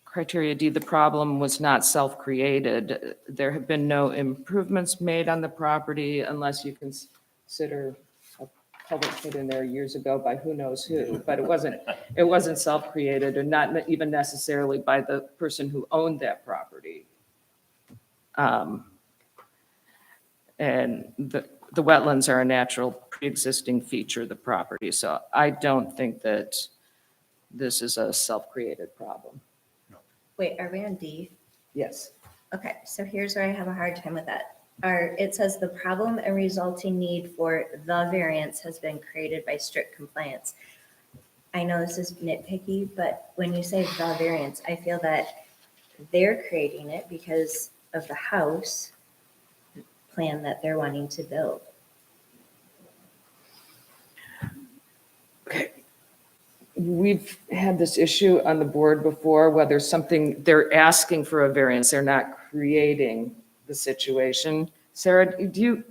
criteria D, the problem was not self-created. There have been no improvements made on the property unless you consider a public put in there years ago by who knows who, but it wasn't self-created, or not even necessarily by the person who owned that property. And the wetlands are a natural pre-existing feature of the property, so I don't think that this is a self-created problem. Wait, are we on D? Yes. Okay, so here's where I have a hard time with that. It says the problem and resulting need for the variance has been created by strict compliance. I know this is nitpicky, but when you say the variance, I feel that they're creating it because of the house plan that they're wanting to build. Okay. We've had this issue on the board before, whether they're asking for a variance, they're not creating the situation. Sarah, do you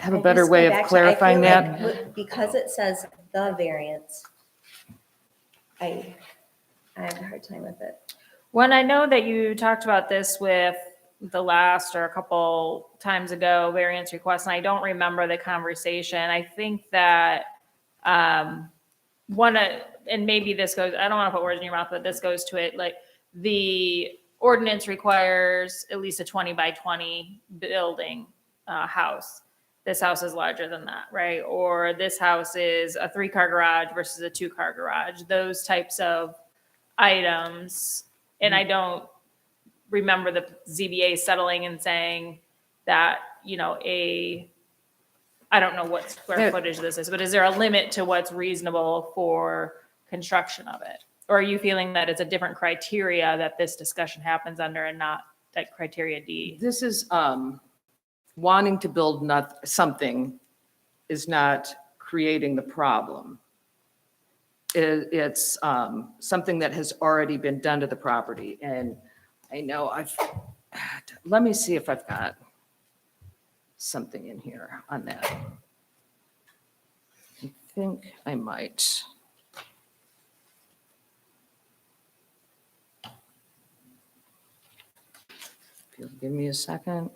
have a I better just way go of back to- I clarifying feel that? like because it says the variance, I have a hard time with it. When I know that you talked about this with the last or a couple times ago, variance requests, and I don't remember the conversation. I think that and maybe this goes, I don't want to put words in your mouth, but this goes to it, like the ordinance requires at least a 20 by 20 building house. This house is larger than that, right? Or this house is a 3-car garage versus a 2-car garage, those types of items. And I don't remember the ZBA settling and saying that, you know, I don't know what square footage this is, but is there a limit to what's reasonable for construction of it? Or are you feeling that it's a different criteria that this discussion happens under and not that criteria D? This is wanting to build something is not creating the problem. It's something that has already been done to the property. And I know let me see if I've got something in here on that. I think I might. If you'll give me a second.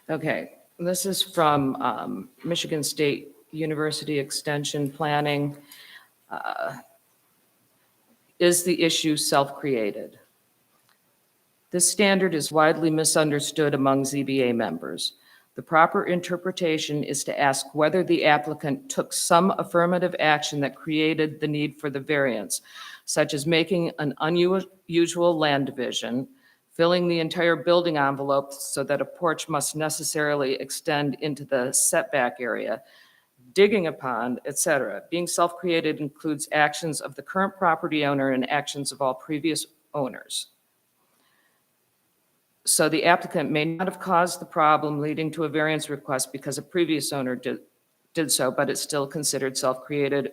Okay, this is from Michigan State University Extension Planning. Is the issue self-created? This standard is widely misunderstood among ZBA members. The proper interpretation is to ask whether the applicant took some affirmative action that created the need for the variance, such as making an unusual land division, filling the entire building envelope so that a porch must necessarily extend into the setback area, digging a pond, etc. Being self-created includes actions of the current property owner and actions of all previous owners. So the applicant may not have caused the problem leading to a variance request because a previous owner did so, but it's still considered self-created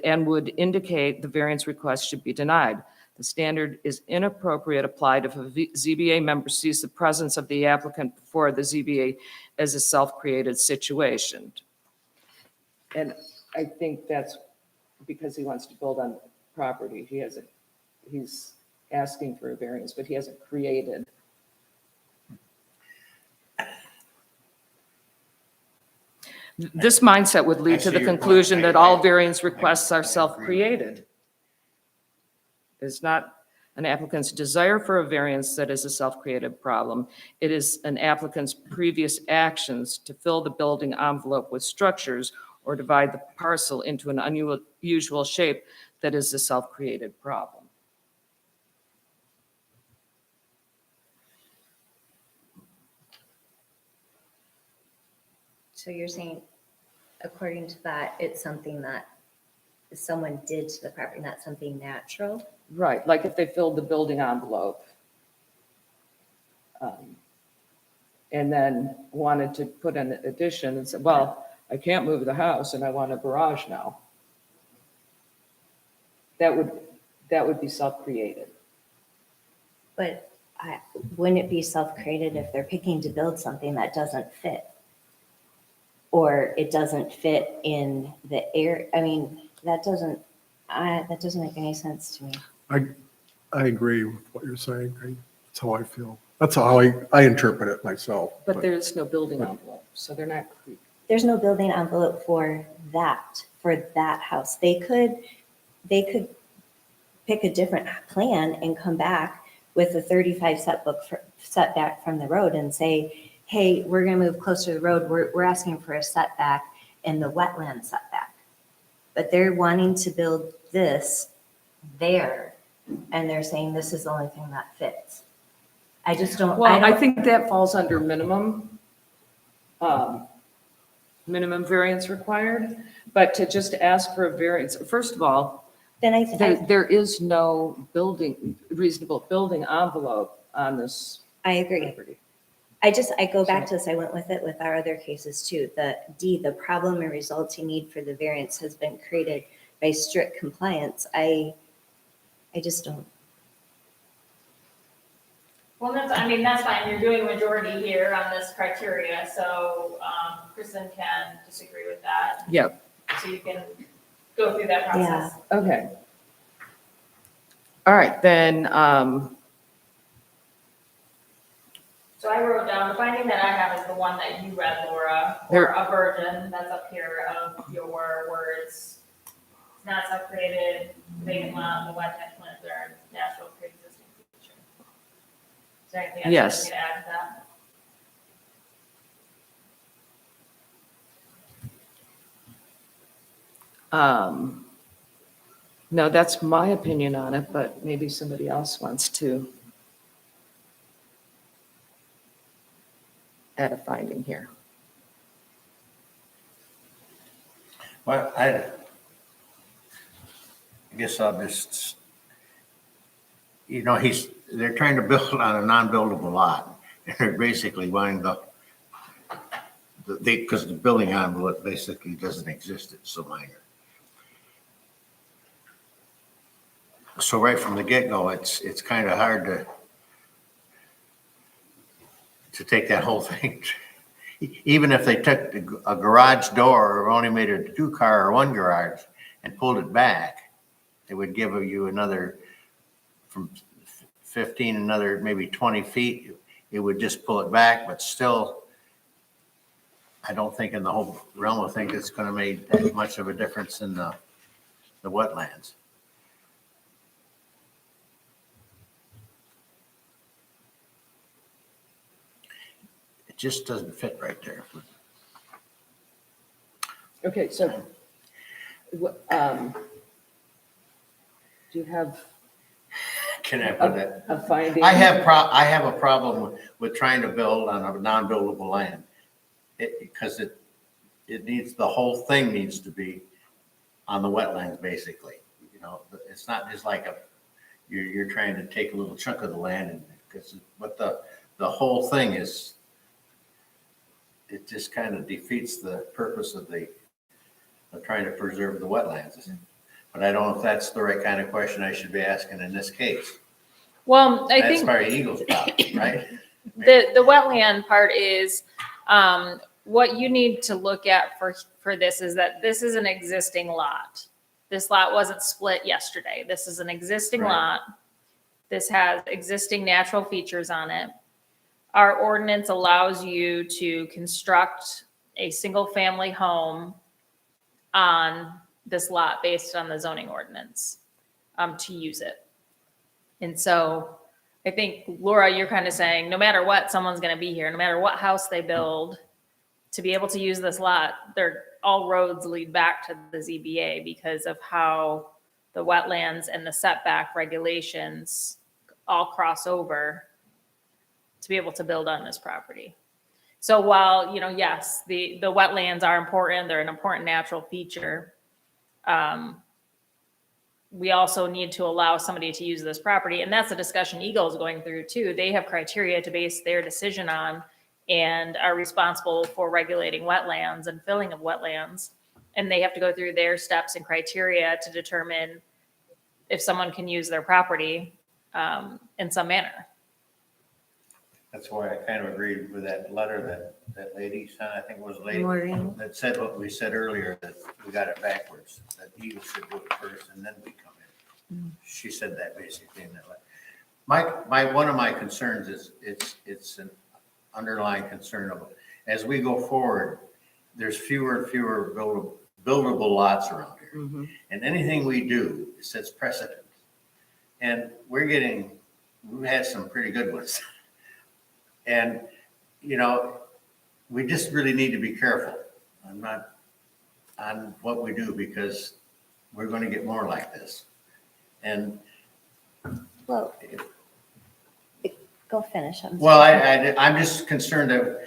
and would indicate the variance request should be denied. The standard is inappropriate applied if a ZBA member sees the presence of the applicant before the ZBA as a self-created situation. And I think that's because he wants to build on property. He's asking for a variance, but he hasn't created. This mindset would I lead to see the your point. conclusion that I- all I- variance requests I are agree. self-created. It's not an applicant's desire for a variance that is a self-created problem. It is an applicant's previous actions to fill the building envelope with structures or divide the parcel into an unusual shape that is a self-created problem. So you're saying, according to that, it's something that someone did to the property, not something natural? Right, like if they filled the building envelope and then wanted to put an addition and said, well, I can't move the house and I want a garage now. That would be self-created. But wouldn't it be self-created if they're picking to build something that doesn't fit? Or it doesn't fit in the air, I mean, that doesn't make any sense to me. I agree with what you're saying. That's how I feel. That's how I interpret it myself. But there is no building envelope, so they're not. There's no building envelope for that house. They could pick a different plan and come back with a 35 setback from the road and say, hey, we're gonna move closer to the road. We're asking for a setback in the wetland setback. But they're wanting to build this there, and they're saying this is the only thing that fits. I just don't. Well, I think that falls under minimum variance required, but to just ask for a variance, first of all, Then there is no reasonable building envelope on this I agree. property. I go back to this, I went with it with our other cases too. The problem and resulting need for the variance has been created by strict compliance. I just don't. Well, that's fine. You're doing majority here on this criteria, so Kristen can disagree with that. Yep, So you can go through that process. okay. All right, then, So I wrote down, the finding that I have is the one that you read, Laura, or a version that's up here of your words. It's not self-created, vacant lot, the wetland plants are natural pre-existing feature. Is there anything else Yes. you need to add to that? no, that's my opinion on it, but maybe somebody else wants to add a finding here. Well, I guess I'll just, they're trying to build on a non-buildable lot. And they're basically wanting because the building envelope basically doesn't exist, it's so minor. So right from the get-go, it's kind of hard to take that whole thing. Even if they took a garage door or only made it a 2-car or 1 garage and pulled it back, it would give you another, from 15, another maybe 20 feet. It would just pull it back, but still, I don't think in the whole realm of things it's going to make that much of a difference in the wetlands. It just doesn't fit right there. Okay, so, do you have Can I put that? a finding? I have a problem with trying to build on a non-buildable land. Because it needs, the whole thing needs to be on the wetlands, basically. It's not just like you're trying to take a little chunk of the land but the whole thing is, it just kind of defeats the purpose of trying to preserve the wetlands. But I don't know if that's the right kind of question I should be asking in this case. Well, I That's think probably Eagles problem, right? the wetland part is, what you need to look at for this is that this is an existing lot. This lot wasn't split yesterday. This is an existing Right. lot. This has existing natural features on it. Our ordinance allows you to construct a single-family home on this lot based on the zoning ordinance, to use it. And so I think, Laura, you're kind of saying, no matter what, someone's gonna be here, no matter what house they build, to be able to use this lot, all roads lead back to the ZBA because of how the wetlands and the setback regulations all cross over to be able to build on this property. So while, yes, the wetlands are important, they're an important natural feature, we also need to allow somebody to use this property. And that's a discussion Eagle is going through too. They have criteria to base their decision on and are responsible for regulating wetlands and filling of wetlands. And they have to go through their steps and criteria to determine if someone can use their property in some manner. That's why I kind of agreed with that letter that lady sent, I think it was a lady, Maureen. that said what we said earlier, that we got it backwards, that you should do it first and then we come in. She said that basically in that letter. One of my concerns is, it's an underlying concern of, as we go forward, there's fewer and fewer buildable lots around here. And anything we do sets precedent. And we've had some pretty good ones. And, we just really need to be careful. I'm not on what we do because we're going to get more like this. And Well, go finish. I'm just concerned that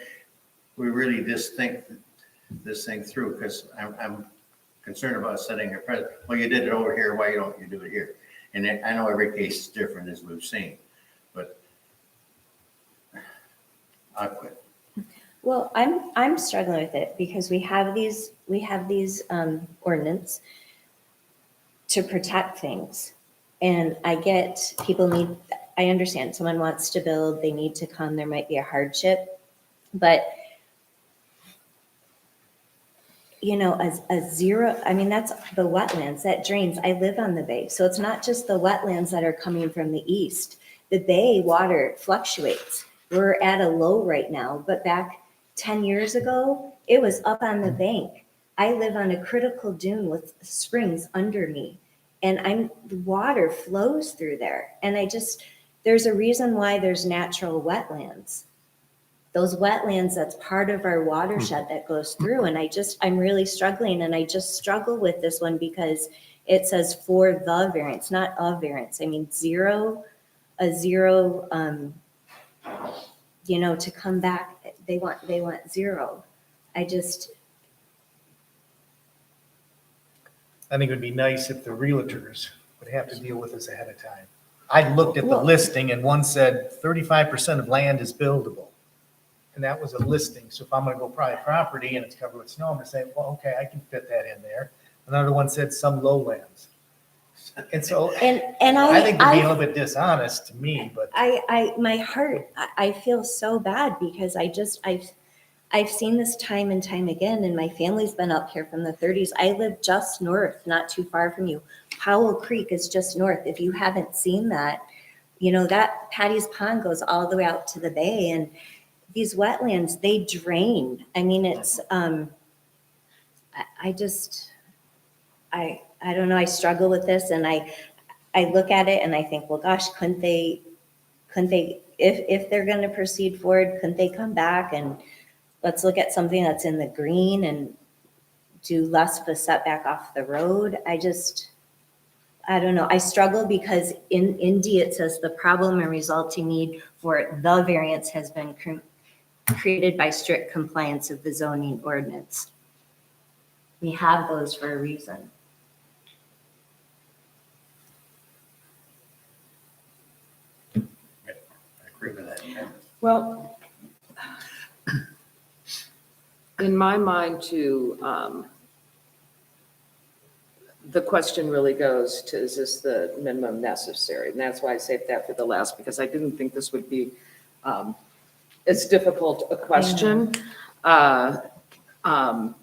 we really just think this thing through because I'm concerned about setting a precedent. Well, you did it over here. Why don't you do it here? And I know every case is different as we've seen, but I quit. Well, I'm struggling with it because we have these ordinance to protect things. And I get I understand someone wants to build, they need to come, there might be a hardship, but a zero, that's the wetlands that drains. I live on the bay. So it's not just the wetlands that are coming from the east. The bay water fluctuates. We're at a low right now, but back 10 years ago, it was up on the bank. I live on a critical dune with springs under me, and the water flows through there. And there's a reason why there's natural wetlands. Those wetlands, that's part of our watershed that goes through. And I'm really struggling, and I just struggle with this one because it says for the variance, not a variance. A zero, to come back, they want zero. I think it would be nice if the realtors would have to deal with this ahead of time. I looked at the listing and one said 35% of land is buildable. And that was a listing. So if I'm going to go private property and it's covered with snow, I'm going to say, well, okay, I can fit that in there. Another one said some lowlands. And so and I think they're being a little bit dishonest to me, but my heart, I feel so bad because I've seen this time and time again, and my family's been up here from the 30s. I live just north, not too far from you. Powell Creek is just north. If you haven't seen that, that Patty's Pond goes all the way out to the bay, and these wetlands, they drain. It's, I don't know, I struggle with this, and I look at it and I think, well, gosh, couldn't they, if they're going to proceed forward, couldn't they come back and let's look at something that's in the green and do less of a setback off the road? I don't know. I struggle because in D it says the problem and resulting need for the variance has been created by strict compliance of the zoning ordinance. We have those for a reason. I agree with that. Well, in my mind too, the question really goes to, is this the minimum necessary? And that's why I saved that for the last, because I didn't think this would be as difficult a question. Uh, um,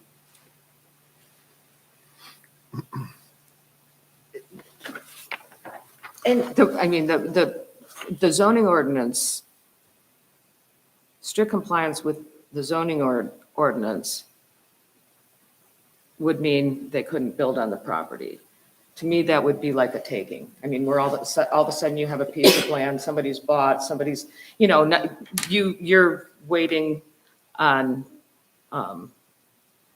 And I mean, the zoning ordinance, strict compliance with the zoning ordinance would mean they couldn't build on the property. To me, that would be like a taking. I mean, all of a sudden you have a piece of land, somebody's bought, somebody's, you're waiting on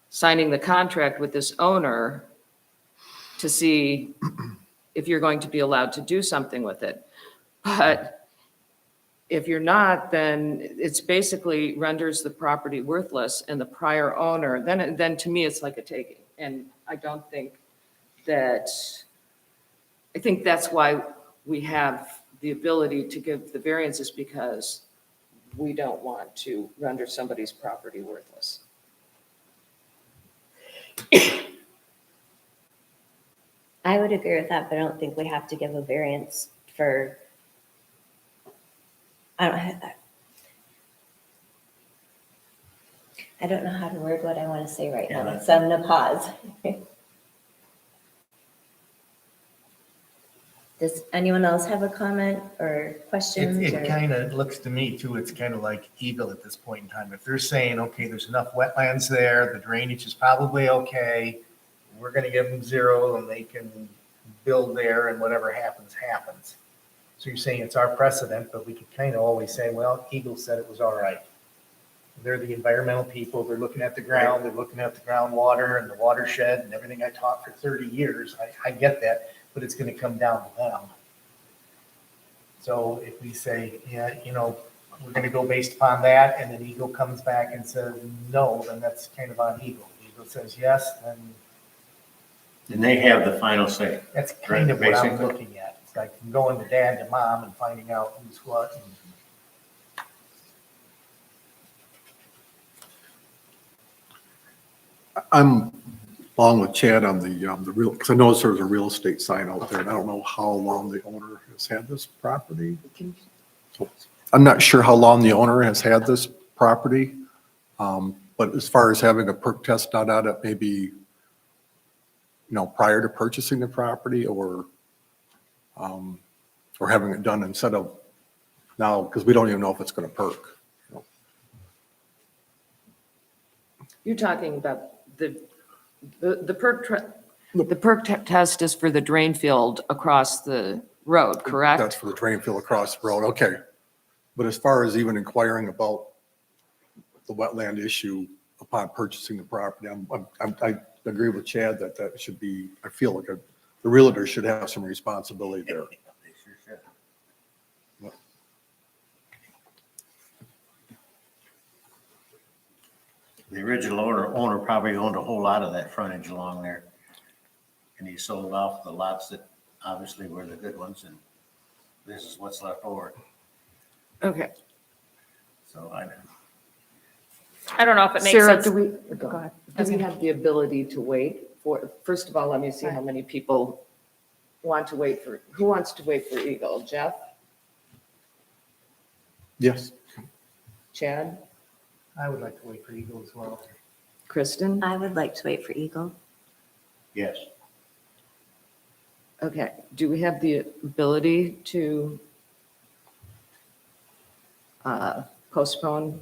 signing the contract with this owner to see if you're going to be allowed to do something with it. But if you're not, then it's basically renders the property worthless, and the prior owner, then to me, it's like a taking. And I don't think that, I think that's why we have the ability to give the variances, because we don't want to render somebody's property worthless. I would agree with that, but I don't think we have to give a variance for, I don't know how to word what I want to say right now, so I'm gonna pause. Does anyone else have a comment or questions? It or- kind of looks to me too, it's kind of like Eagle at this point in time. If they're saying, okay, there's enough wetlands there, the drainage is probably okay, we're gonna give them 0 and they can build there and whatever happens, happens. So you're saying it's our precedent, but we could kind of always say, well, Eagle said it was all right. They're the environmental people, they're looking at the ground, they're looking at the groundwater and the watershed and everything I taught for 30 years. I get that, but it's gonna come down to them. So if we say, yeah, we're gonna go based upon that, and then Eagle comes back and says no, then that's kind of on Eagle. Eagle says yes, then And they have the final say. that's kind of what I'm Basically. looking at. It's like going to dad to mom and finding out who's what. and- I'm along with Chad on the real, because I noticed there's a real estate sign out there, and I don't know how long the owner has had this property. So I'm not sure how long the owner has had this property, but as far as having a perk test done on it, maybe, prior to purchasing the property, or having it done instead of now, because we don't even know if it's going to perk. You're talking about the perk test is for the drain field across the road, correct? That's for the drain field across the road, okay. But as far as even inquiring about the wetland issue upon purchasing the property, I agree with Chad that should be, I feel like the realtor should have some responsibility there. They sure should. The original owner probably owned a whole lot of that frontage along there. And he sold off the lots that obviously were the good ones, and this is what's left over. Okay. So I don't know if it makes Sarah, sense. do we, Go ahead. do we have the ability to wait for, first of all, let me see how many people want to wait for, who wants to wait for Eagle? Jeff? Yes. Chad? I would like to wait for Eagle as well. Kristen? I would like to wait for Eagle. yes, Okay, do we have the ability to postpone?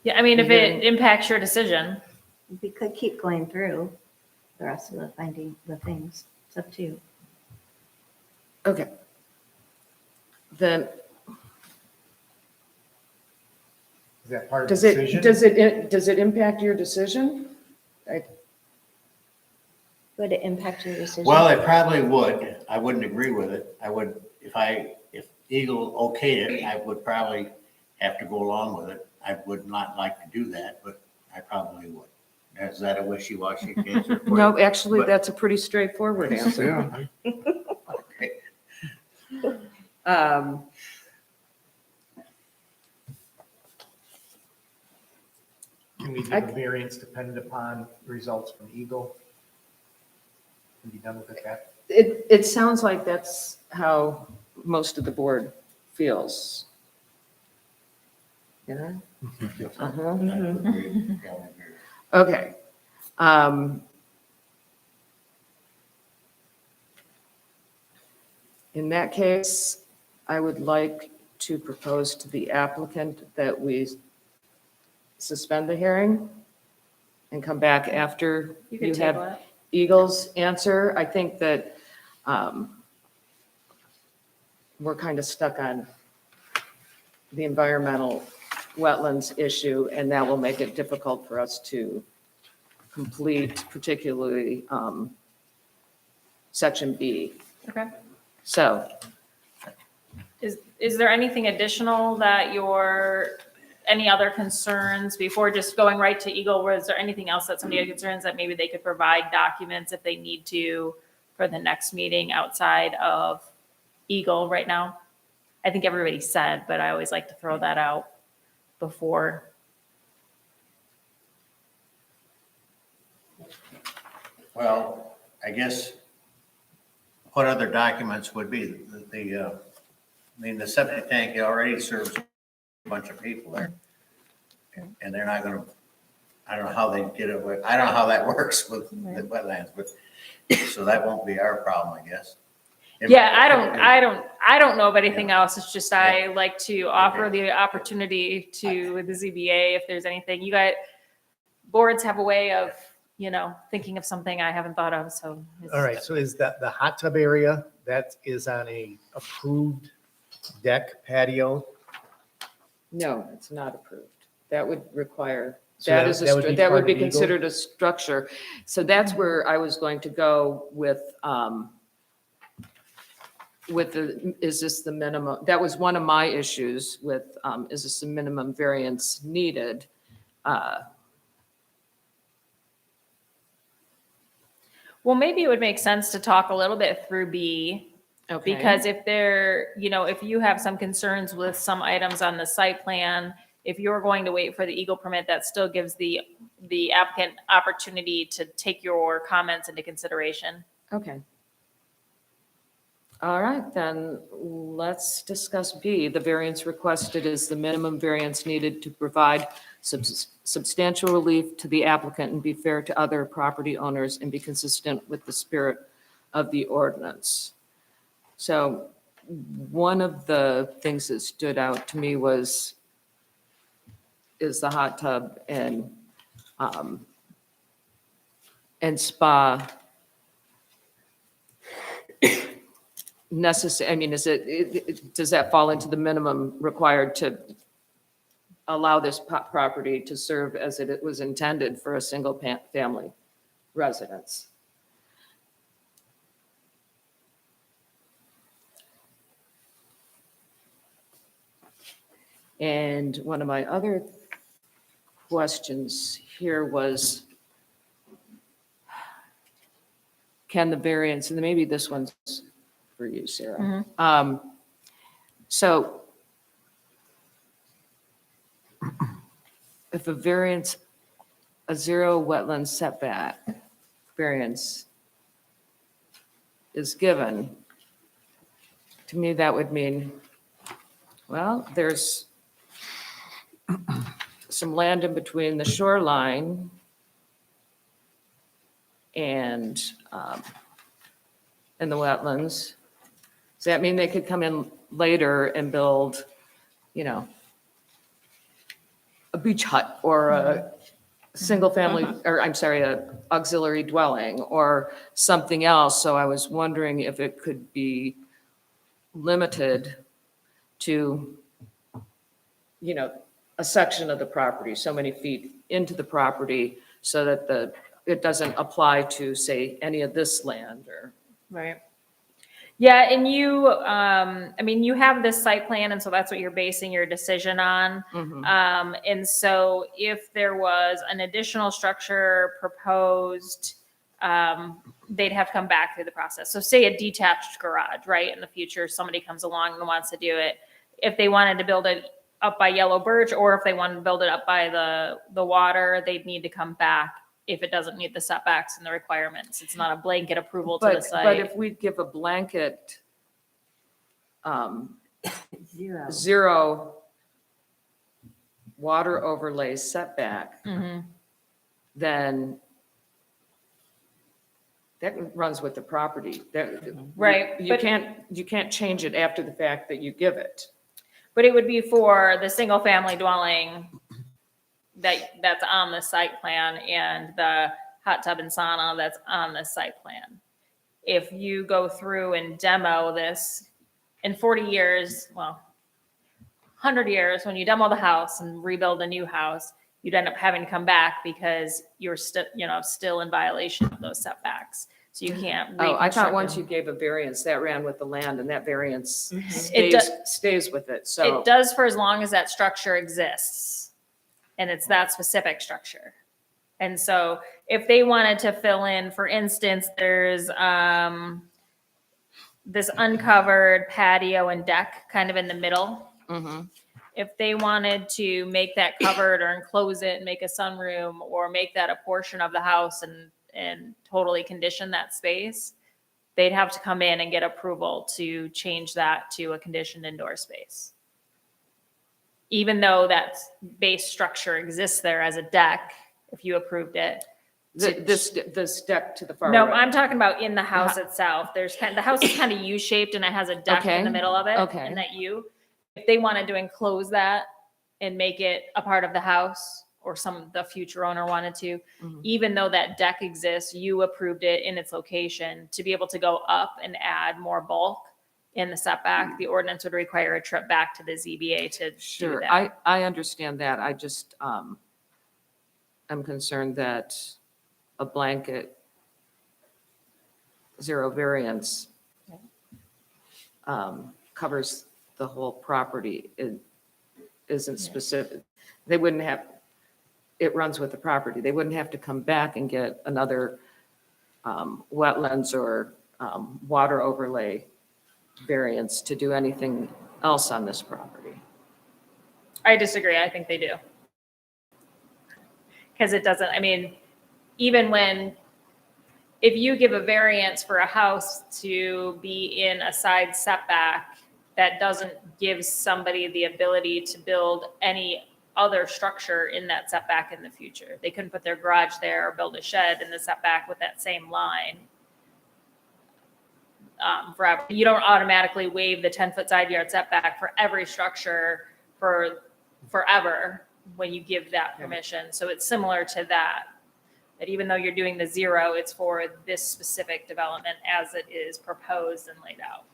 Yeah, I mean, if it impacts your decision, We could keep going through the rest of the finding the things. It's up to you. Okay. Then, Is that part of does the it, decision? does it impact your decision? Would it impact your decision? well, it probably would. I wouldn't agree with it. I would, if Eagle okayed it, I would probably have to go along with it. I would not like to do that, but I probably would. Is that a wishy-washy answer for you? No, actually, But- that's a pretty straightforward answer. Yeah. Okay. Can we give a variance dependent upon results from Eagle? Can be done with it that? It sounds like that's how most of the board feels. You know? Uh-huh. Mhm. Okay. In that case, I would like to propose to the applicant that we suspend the hearing and come back after You you could table have it. Eagle's answer. I think that we're kind of stuck on the environmental wetlands issue, and that will make it difficult for us to complete, particularly Section B. Okay. So, Is there anything additional that any other concerns before just going right to Eagle? Was there anything else that somebody had concerns that maybe they could provide documents if they need to for the next meeting outside of Eagle right now? I think everybody said, but I always like to throw that out before. Well, I guess what other documents would be I mean, the septic tank already serves a bunch of people there. And they're not gonna, I don't know how they get it, I don't know how that works with the wetlands, but, so that won't be our problem, I guess. Yeah, I don't know of anything else. It's just I like to offer the opportunity to the ZBA if there's anything. You guys, boards have a way of, thinking of something I haven't thought of, so. All right, so is that the hot tub area, that is on a approved deck patio? no, it's not approved. That would require, So that is, that would be that would part be of Eagle? considered a structure. So that's where I was going to go with is this the minimum? That was one of my issues with, is this the minimum variance needed? Well, maybe it would make sense to talk a little bit through B, Okay. because if if you have some concerns with some items on the site plan, if you're going to wait for the Eagle permit, that still gives the applicant opportunity to take your comments into consideration. Okay. All right, then let's discuss B. The variance requested is the minimum variance needed to provide substantial relief to the applicant and be fair to other property owners and be consistent with the spirit of the ordinance. So one of the things that stood out to me is the hot tub and spa necessary. I mean, does that fall into the minimum required to allow this property to serve as it was intended for a single family residence? And one of my other questions here was, can the variance, and maybe this one's for you, Sarah. So if a zero wetland setback variance is given, to me, that would mean, well, there's some land in between the shoreline and the wetlands. Does that mean they could come in later and build, a beach hut or a single family, or I'm sorry, a auxiliary dwelling or something else? So I was wondering if it could be limited to, a section of the property, so many feet into the property, so that it doesn't apply to, say, any of this land or. Right. Yeah, and you have this site plan, and so that's what you're basing your decision on. And so if there was an additional structure proposed, they'd have to come back through the process. So say a detached garage, right? In the future, somebody comes along and wants to do it. If they wanted to build it up by Yellow Birch, or if they wanted to build it up by the water, they'd need to come back if it doesn't meet the setbacks and the requirements. It's not a blanket approval to the site. But if we give a blanket zero water overlay setback, then that runs with the property. Right, You but- can't change it after the fact that you give it. But it would be for the single family dwelling that's on the site plan and the hot tub and sauna that's on the site plan. If you go through and demo this in 40 years, well, 100 years, when you demo the house and rebuild a new house, you'd end up having to come back because you're still, still in violation of those setbacks. So you can't. Oh, I thought reconstruct once them. you gave a variance, that ran with the land and that variance It stays with it, so. It does for as long as that structure exists. And it's that specific structure. And so if they wanted to fill in, for instance, there's this uncovered patio and deck kind of in the middle. Mhm. If they wanted to make that covered or enclose it and make a sunroom or make that a portion of the house and totally condition that space, they'd have to come in and get approval to change that to a conditioned indoor space. Even though that base structure exists there as a deck, if you approved it. This deck to the far No, right. I'm talking about in the house itself. The house is kind of U-shaped and it has a deck in the Okay, middle of it. okay. And that if they wanted to enclose that and make it a part of the house, or the future owner wanted to, even though that deck exists, you approved it in its location to be able to go up and add more bulk in the setback, the ordinance would require a trip back to the ZBA to do Sure, that. I understand that. I just, I'm concerned that a blanket zero variance covers the whole property. It isn't specific. They wouldn't have, it runs with the property. They wouldn't have to come back and get another wetlands or water overlay variance to do anything else on this property. I disagree. I think they do. Because it doesn't, even if you give a variance for a house to be in a side setback, that doesn't give somebody the ability to build any other structure in that setback in the future. They couldn't put their garage there or build a shed in the setback with that same line. Forever. You don't automatically waive the 10-foot side yard setback for every structure for forever when you give that permission. So it's similar to that even though you're doing the zero, it's for this specific development as it is proposed and laid out.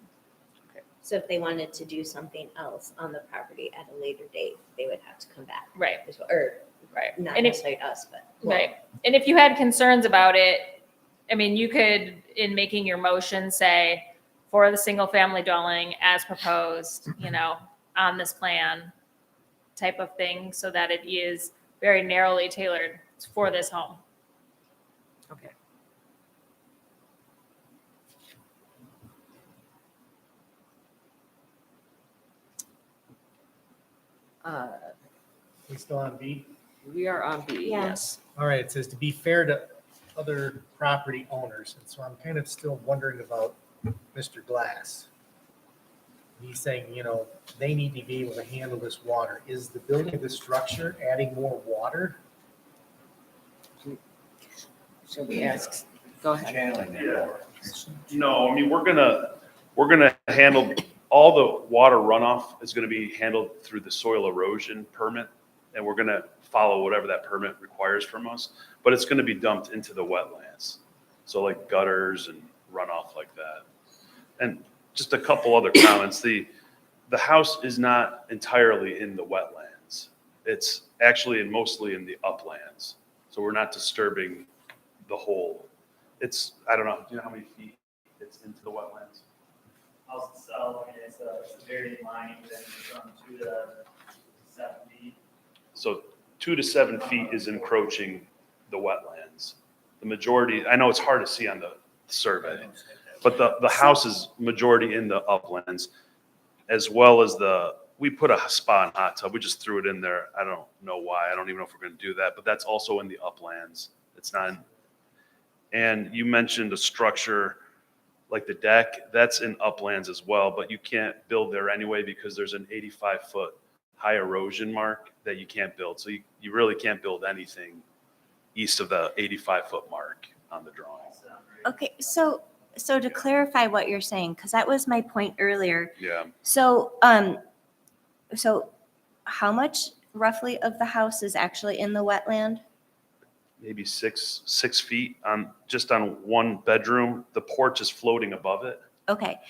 So if they wanted to do something else on the property at a later date, they would have to come back. Right. Or Right. not And if, necessarily us, but. right. And if you had concerns about it, you could, in making your motion, say for the single family dwelling as proposed, on this plan type of thing, so that it is very narrowly tailored for this home. Okay. We still on B? We are on B, Yeah. yes. All right, it says to be fair to other property owners, and so I'm kind of still wondering about Mr. Glass. He's saying, they need to be able to handle this water. Is the building of the structure adding more water? So we ask, go ahead. No, we're gonna handle, all the water runoff is gonna be handled through the soil erosion permit. And we're gonna follow whatever that permit requires from us, but it's gonna be dumped into the wetlands. So like gutters and runoff like that. And just a couple other comments. The house is not entirely in the wetlands. It's actually and mostly in the uplands. So we're not disturbing the whole. It's, I don't know, do you know how many feet it's into the wetlands? House itself, it's a very line, then from 2 to 7 feet. So 2 to 7 feet is encroaching the wetlands. The majority, I know it's hard to see on the survey, but the house is majority in the uplands, as well as we put a spa and hot tub. We just threw it in there. I don't know why. I don't even know if we're going to do that, but that's also in the uplands. It's not. And you mentioned a structure like the deck, that's in uplands as well, but you can't build there anyway because there's an 85-foot high erosion mark that you can't build. So you really can't build anything east of the 85-foot mark on the drawing. Okay, so to clarify what you're saying, because that was my point earlier. Yeah, So, so how much roughly of the house is actually in the wetland? maybe 6 feet on, just on one bedroom. The porch is floating above it. Okay,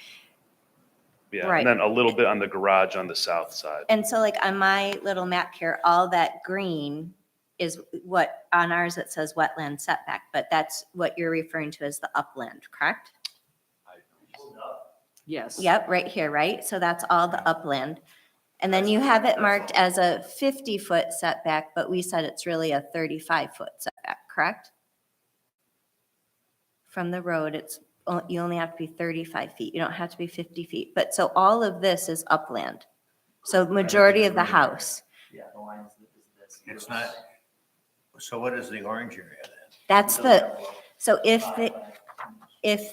Yeah, Right. and then a little bit on the garage on the south side. and so like on my little map here, all that green is what, on ours it says wetland setback, but that's what you're referring to as the upland, correct? Yes. Yep, right here, right? So that's all the upland. And then you have it marked as a 50-foot setback, but we said it's really a 35-foot setback, correct? From the road, you only have to be 35 feet. You don't have to be 50 feet. But so all of this is upland. So majority of the house. Yeah, the line is this. It's not, so what is the orange area then? That's so if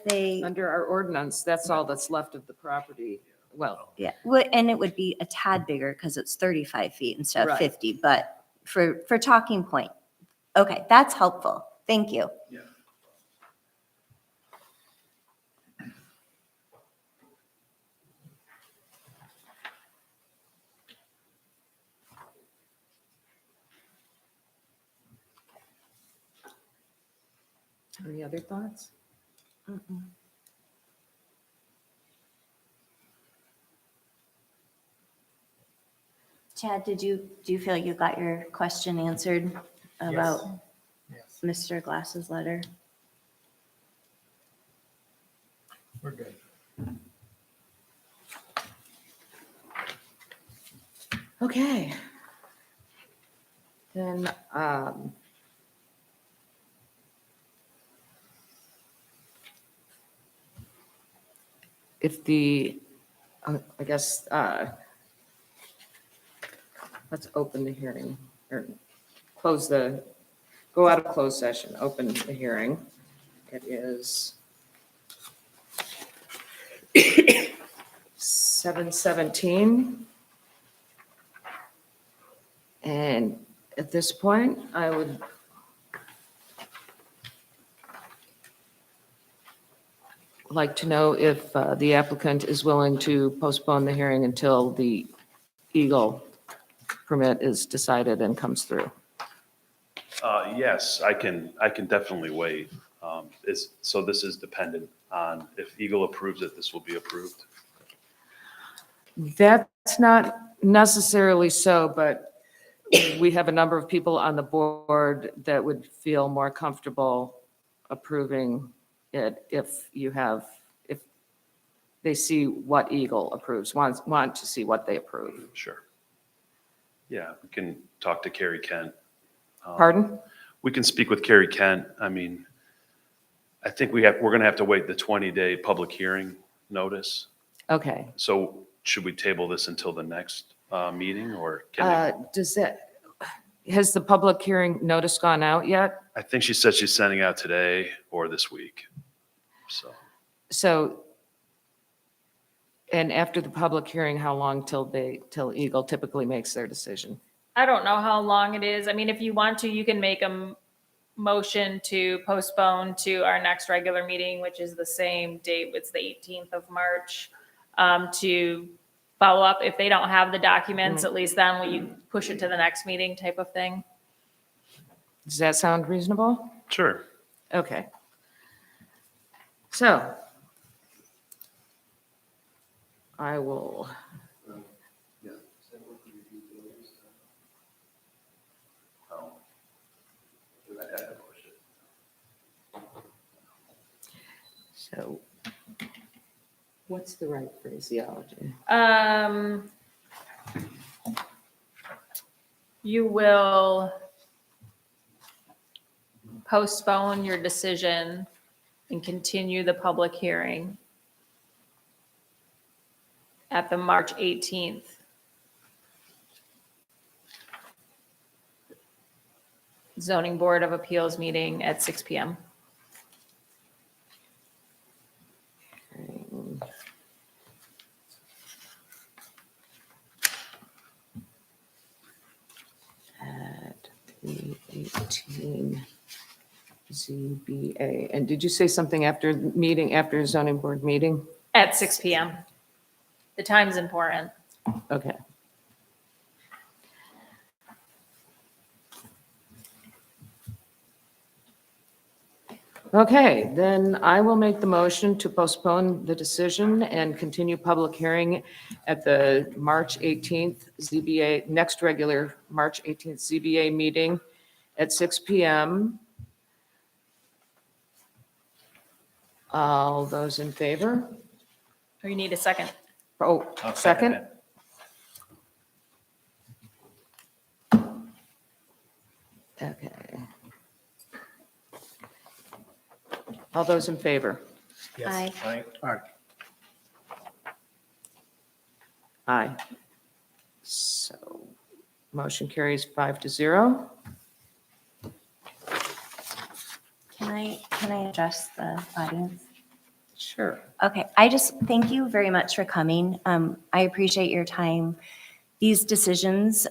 they, Under our ordinance, that's all that's left of the property. Well, yeah, and it would be a tad bigger because it's 35 feet instead of Right. 50, but for talking point. Okay, that's helpful. Thank you. Yeah. any other thoughts? Chad, do you feel you got your question answered about Yes, Mr. Glass's letter? we're good. Okay. Then, if the, I guess, let's open the hearing, or go out of closed session, open the hearing. It is 7:17. And at this point, I would like to know if the applicant is willing to postpone the hearing until the Eagle permit is decided and comes through. Yes, I can definitely wait. So this is dependent on if Eagle approves it, this will be approved. That's not necessarily so, but we have a number of people on the board that would feel more comfortable approving it if they see what Eagle approves, want to see what they approve. Sure. Yeah, we can talk to Carrie Kent. Pardon? We can speak with Carrie Kent. I mean, I think we're going to have to wait the 20-day public hearing notice. Okay. So should we table this until the next meeting, or can Has the public hearing notice gone out yet? I think she said she's sending out today or this week. So, and after the public hearing, how long till Eagle typically makes their decision? I don't know how long it is. I mean, if you want to, you can make a motion to postpone to our next regular meeting, which is the same date. It's the 18th of March, to follow up. If they don't have the documents, at least then will you push it to the next meeting type of thing? Does that sound reasonable? Sure. Okay. So I will. So what's the right phraseology? You will postpone your decision and continue the public hearing at the March 18th Zoning Board of Appeals meeting at 6 PM. 2018 ZBA. And did you say something after meeting, after zoning board meeting? At 6 PM. The time's important. Okay. Okay, then I will make the motion to postpone the decision and continue public hearing at the March 18th ZBA, next regular March 18th ZBA meeting at 6 PM. All those in favor? Or you need a second. Oh, I'll second? it. Okay. All those in favor? Yes. Aye. Right? All right. Aye. So, motion carries 5-0. Can I address the audience? Sure. Okay, I just thank you very much for coming. I appreciate your time. These decisions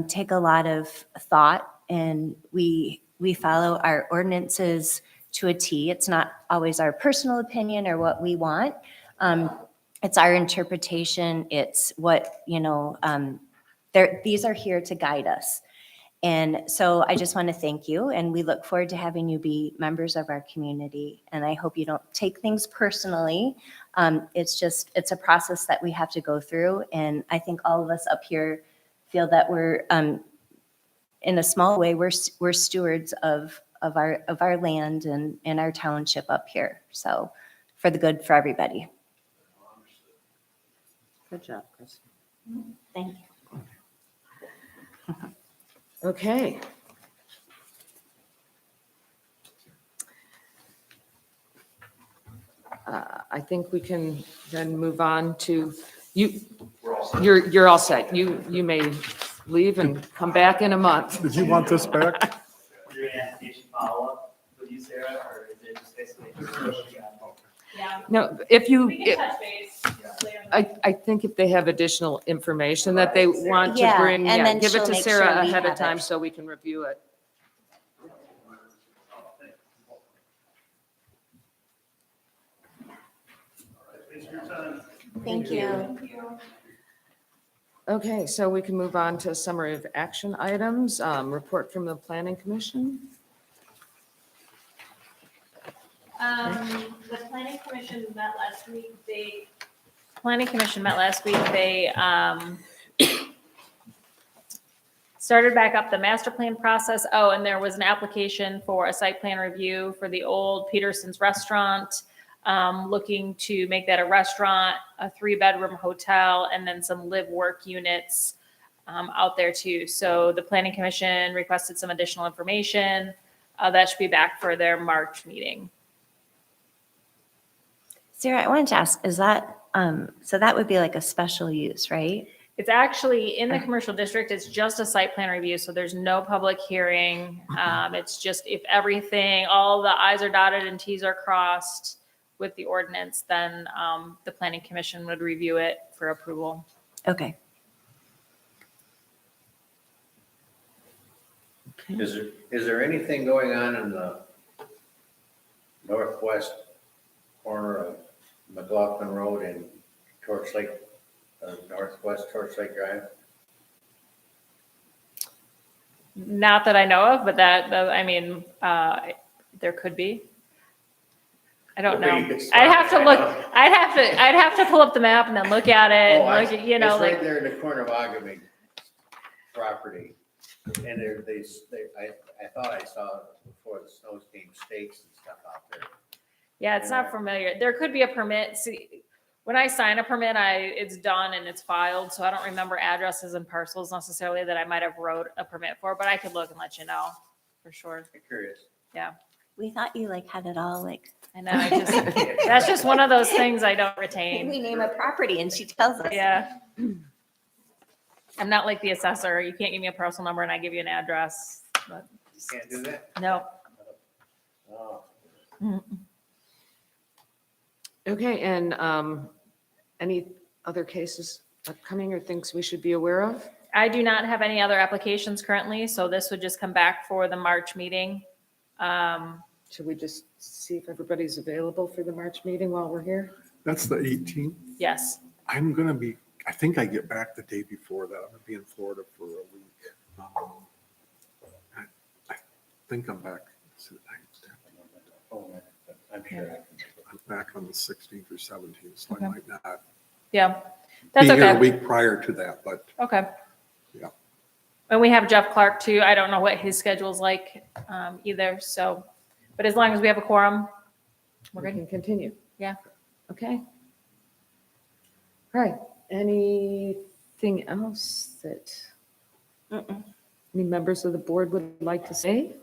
take a lot of thought, and we follow our ordinances to a T. It's not always our personal opinion or what we want. It's our interpretation. It's what, these are here to guide us. And so I just want to thank you, and we look forward to having you be members of our community. And I hope you don't take things personally. It's a process that we have to go through. And I think all of us up here feel that we're, in a small way, we're stewards of our land and our township up here. So for the good for everybody. Good job, Chris. Thank you. Okay. I think we can then move on to, you're all set. You may leave and come back in a month. Did you want this back? Your application follow-up with you, Sarah, or is it just basically? Yeah. No, if you, We can touch base later. I think if they have additional information that they want to Yeah, bring, and yeah, then give it she'll to make Sarah sure we ahead of have time it. so we can review it. Thank you. Okay, so we can move on to a summary of action items, report from the planning commission. The planning commission met last week. They started back up the master plan process. Oh, and there was an application for a site plan review for the old Peterson's Restaurant, looking to make that a restaurant, a 3-bedroom hotel, and then some live-work units out there too. So the planning commission requested some additional information. That should be back for their March meeting. Sarah, I wanted to ask, is that, so that would be like a special use, right? It's actually in the commercial district, it's just a site plan review, so there's no public hearing. It's just if everything, all the i's are dotted and t's are crossed with the ordinance, then the planning commission would review it for approval. Okay. Is there anything going on in the northwest corner of McLaughlin Road and Torch Lake, northwest Torch Lake Drive? Not that I know of, but there could be. I don't know. I'd have to look, I'd have to pull up the map and then look at it, and look at, It's right there in the corner of Ogamy property. And I thought I saw before the snows came stakes and stuff out there. yeah, it's not familiar. There could be a permit. See, when I sign a permit, it's done and it's filed, so I don't remember addresses and parcels necessarily that I might have wrote a permit for, but I could look and let you know for sure. I'm curious. Yeah, We thought you had it all I know. That's just one of those things I don't retain. we name a property and she tells us. Yeah. I'm not like the assessor. You can't give me a parcel number and I give you an address. But Can't do that? no. Oh. Okay, and any other cases upcoming or things we should be aware of? I do not have any other applications currently, so this would just come back for the March meeting. Should we just see if everybody's available for the March meeting while we're here? That's the 18th. Yes. I'm going to be, I think I get back the day before that. I'm going to be in Florida for a week. I think I'm back. I'm sure. I'm back on the 16th or 17th, so Okay. I might not Yeah, be that's here a okay. week prior to that, but Okay. Yeah. And we have Jeff Clark too. I don't know what his schedule's like either, so, but as long as we have a quorum, we're We good. can continue. Yeah. Okay. All right. Anything else that any members of the board would like to say?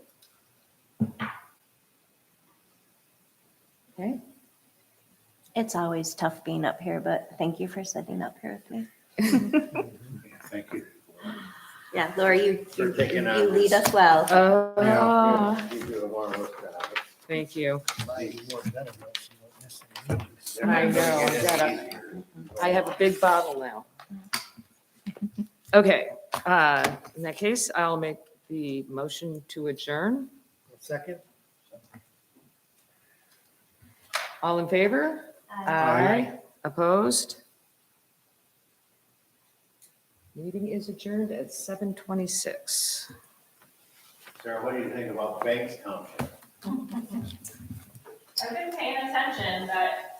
Okay. It's always tough being up here, but thank you for sitting up here with me. Thank you. Yeah, Laura, you For taking on you lead this. us well. You do a marvelous job. Thank you. You weren't done enough, so you won't miss any. I know. I have a big bottle now. Okay, in that case, I'll make the motion to adjourn. Second? All in favor? Aye. Opposed? Meeting is adjourned at 7:26. Sarah, what do you think about Banks Township? I've been paying attention, but